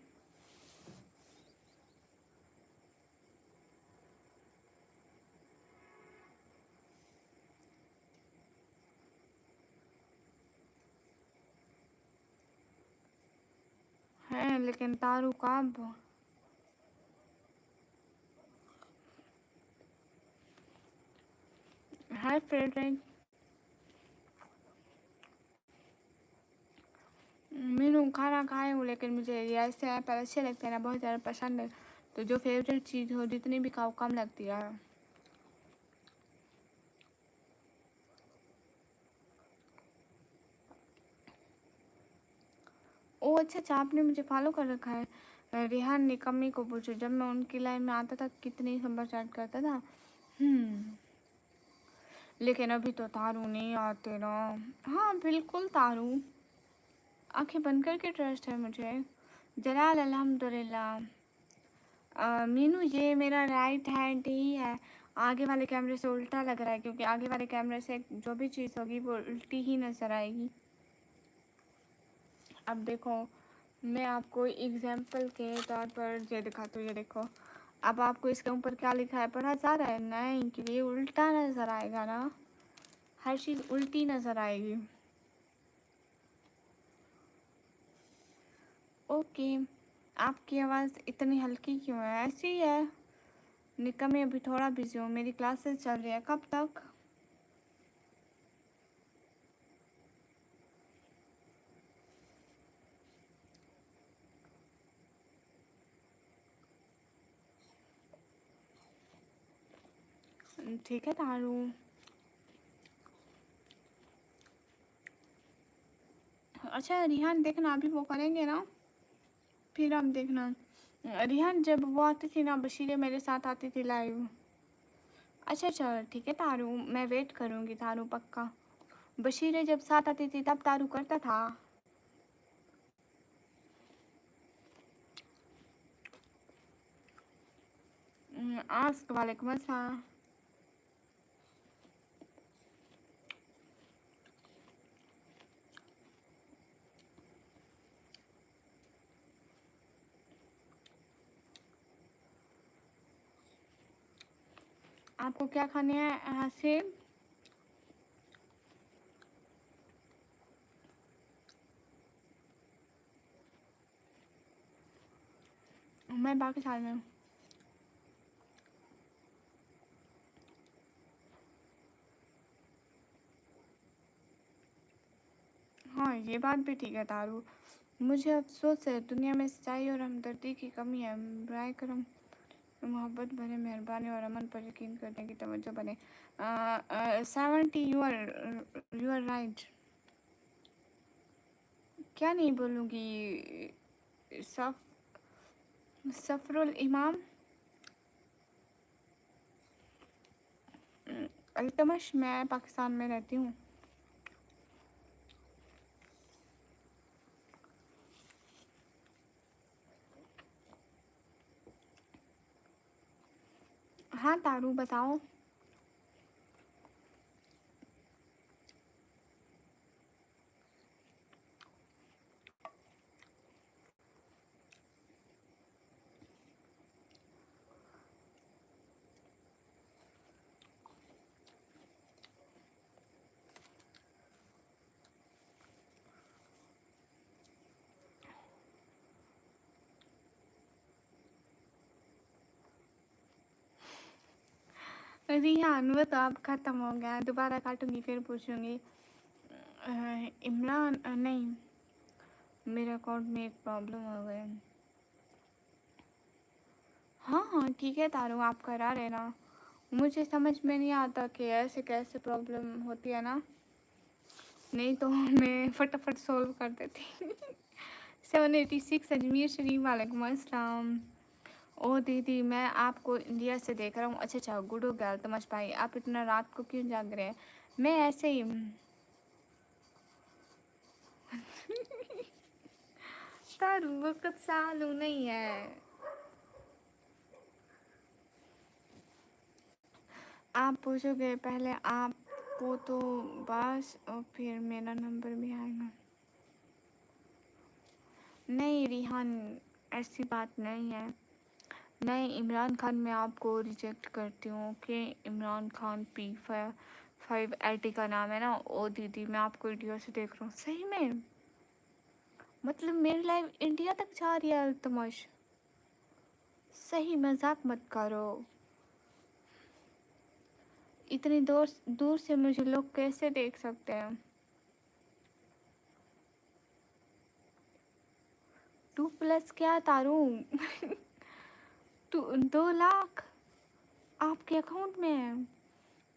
है लेकिन तारू कब? हाय फ्रेडरिक। मीनू खाना खाए हूँ, लेकिन मुझे ये ऐसे ऐप अच्छे लगते हैं ना, बहुत ज़्यादा पसंद है। तो जो फेवरेट चीज़ हो जितनी भी खाओ कम लगती है। ओ अच्छा अच्छा, आपने मुझे फॉलो कर रखा है। रिहान निकम्मी को पूछो, जब मैं उनकी लाइन में आता था कितनी सुपर चैट करता था। लेकिन अभी तो तारू नहीं आते ना। हाँ बिल्कुल तारू, आंखें बंद करके ट्रस्ट है मुझे। जलाल अल्हम्दुलिल्लाह। मीनू ये मेरा राइट हैंड ही है। आगे वाले कैमरे से उल्टा लग रहा है, क्योंकि आगे वाले कैमरे से जो भी चीज़ होगी वो उल्टी ही नज़र आएगी। अब देखो मैं आपको एग्जाम्पल के तौर पर ये दिखाती हूँ, ये देखो। अब आपको इसके ऊपर क्या लिखा है पढ़ा जा रहा है? नहीं, क्योंकि ये उल्टा नज़र आएगा ना, हर चीज़ उल्टी नज़र आएगी। ओके, आपकी आवाज़ इतनी हल्की क्यों है? ऐसी ही है। निका मैं अभी थोड़ा बिजी हूँ, मेरी क्लासेस चल रही है। कब तक? ठीक है तारू। अच्छा रिहान, देखना अभी वो करेंगे ना, फिर हम देखना। रिहान जब वो आती थी ना, बशीरे मेरे साथ आती थी लाइव। अच्छा अच्छा ठीक है तारू, मैं वेट करूँगी तारू, पक्का। बशीरे जब साथ आती थी तब तारू करता था। आस्क, वालेकुम अस्सलाम। आपको क्या खाने हैं हासिब? मैं पाकिस्तान में हूँ। हाँ ये बात भी ठीक है तारू। मुझे अफसोस है, दुनिया में सच्चाई और हमदर्दी की कमी है। बराए करम मोहब्बत भरे मेहरबानी और अमन पर यकीन करने की तवज्जो बने। 70, यू आर राइट। क्या नहीं बोलूँगी? सफरुल इमाम, अल्तमश, मैं पाकिस्तान में रहती हूँ। हाँ तारू बताओ। रिहान वो तो अब ख़त्म हो गया, दोबारा काटूंगी फिर पूछूंगी। इमरान नहीं, मेरे अकाउंट में एक प्रॉब्लम हो गई। हाँ हाँ ठीक है तारू, आप करा लेना। मुझे समझ में नहीं आता कि ऐसे कैसे प्रॉब्लम होती है ना, नहीं तो मैं फटाफट सॉल्व कर देती। 786 अजमेर शरीफ, वालेकुम अस्सलाम। ओ दीदी, मैं आपको इंडिया से देख रहा हूँ। अच्छा अच्छा, गुड हो गया तमश भाई, आप इतना रात को क्यों जाग रहे हैं? मैं ऐसे ही तारू, वक्त सालू नहीं है। आप पूछोगे पहले आपको तो बस, और फिर मेरा नंबर भी आएगा। नहीं रिहान, ऐसी बात नहीं है। नहीं इमरान खान, मैं आपको रिजेक्ट करती हूँ कि इमरान खान P580 का नाम है ना। ओ दीदी, मैं आपको इंडिया से देख रहा हूँ सही में, मतलब मेरी लाइव इंडिया तक जा रही है अल्तमश। सही, मजाक मत करो। इतनी दूर दूर से मुझे लोग कैसे देख सकते हैं? 2+ क्या तारू? 2 लाख आपके अकाउंट में है?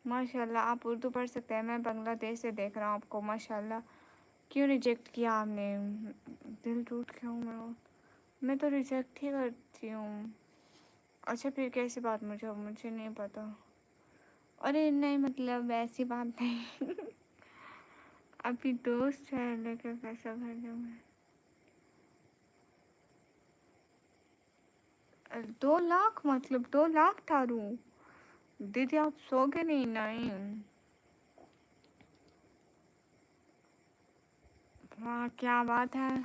माशाल्लाह, आप उर्दू पढ़ सकते हैं। मैं बांग्लादेश से देख रहा हूँ आपको, माशाल्लाह। क्यों रिजेक्ट किया आपने? दिल टूट गया हूँ मैं तो रिजेक्ट ही करती हूँ। अच्छा फिर कैसी बात? मुझे नहीं पता। अरे नहीं, मतलब ऐसी बात नहीं। अभी दोस्त है, लेकर कैसा भर दूँगा? 2 लाख मतलब 2 लाख तारू? दीदी आप सोगे नहीं? नहीं। वाह क्या बात है।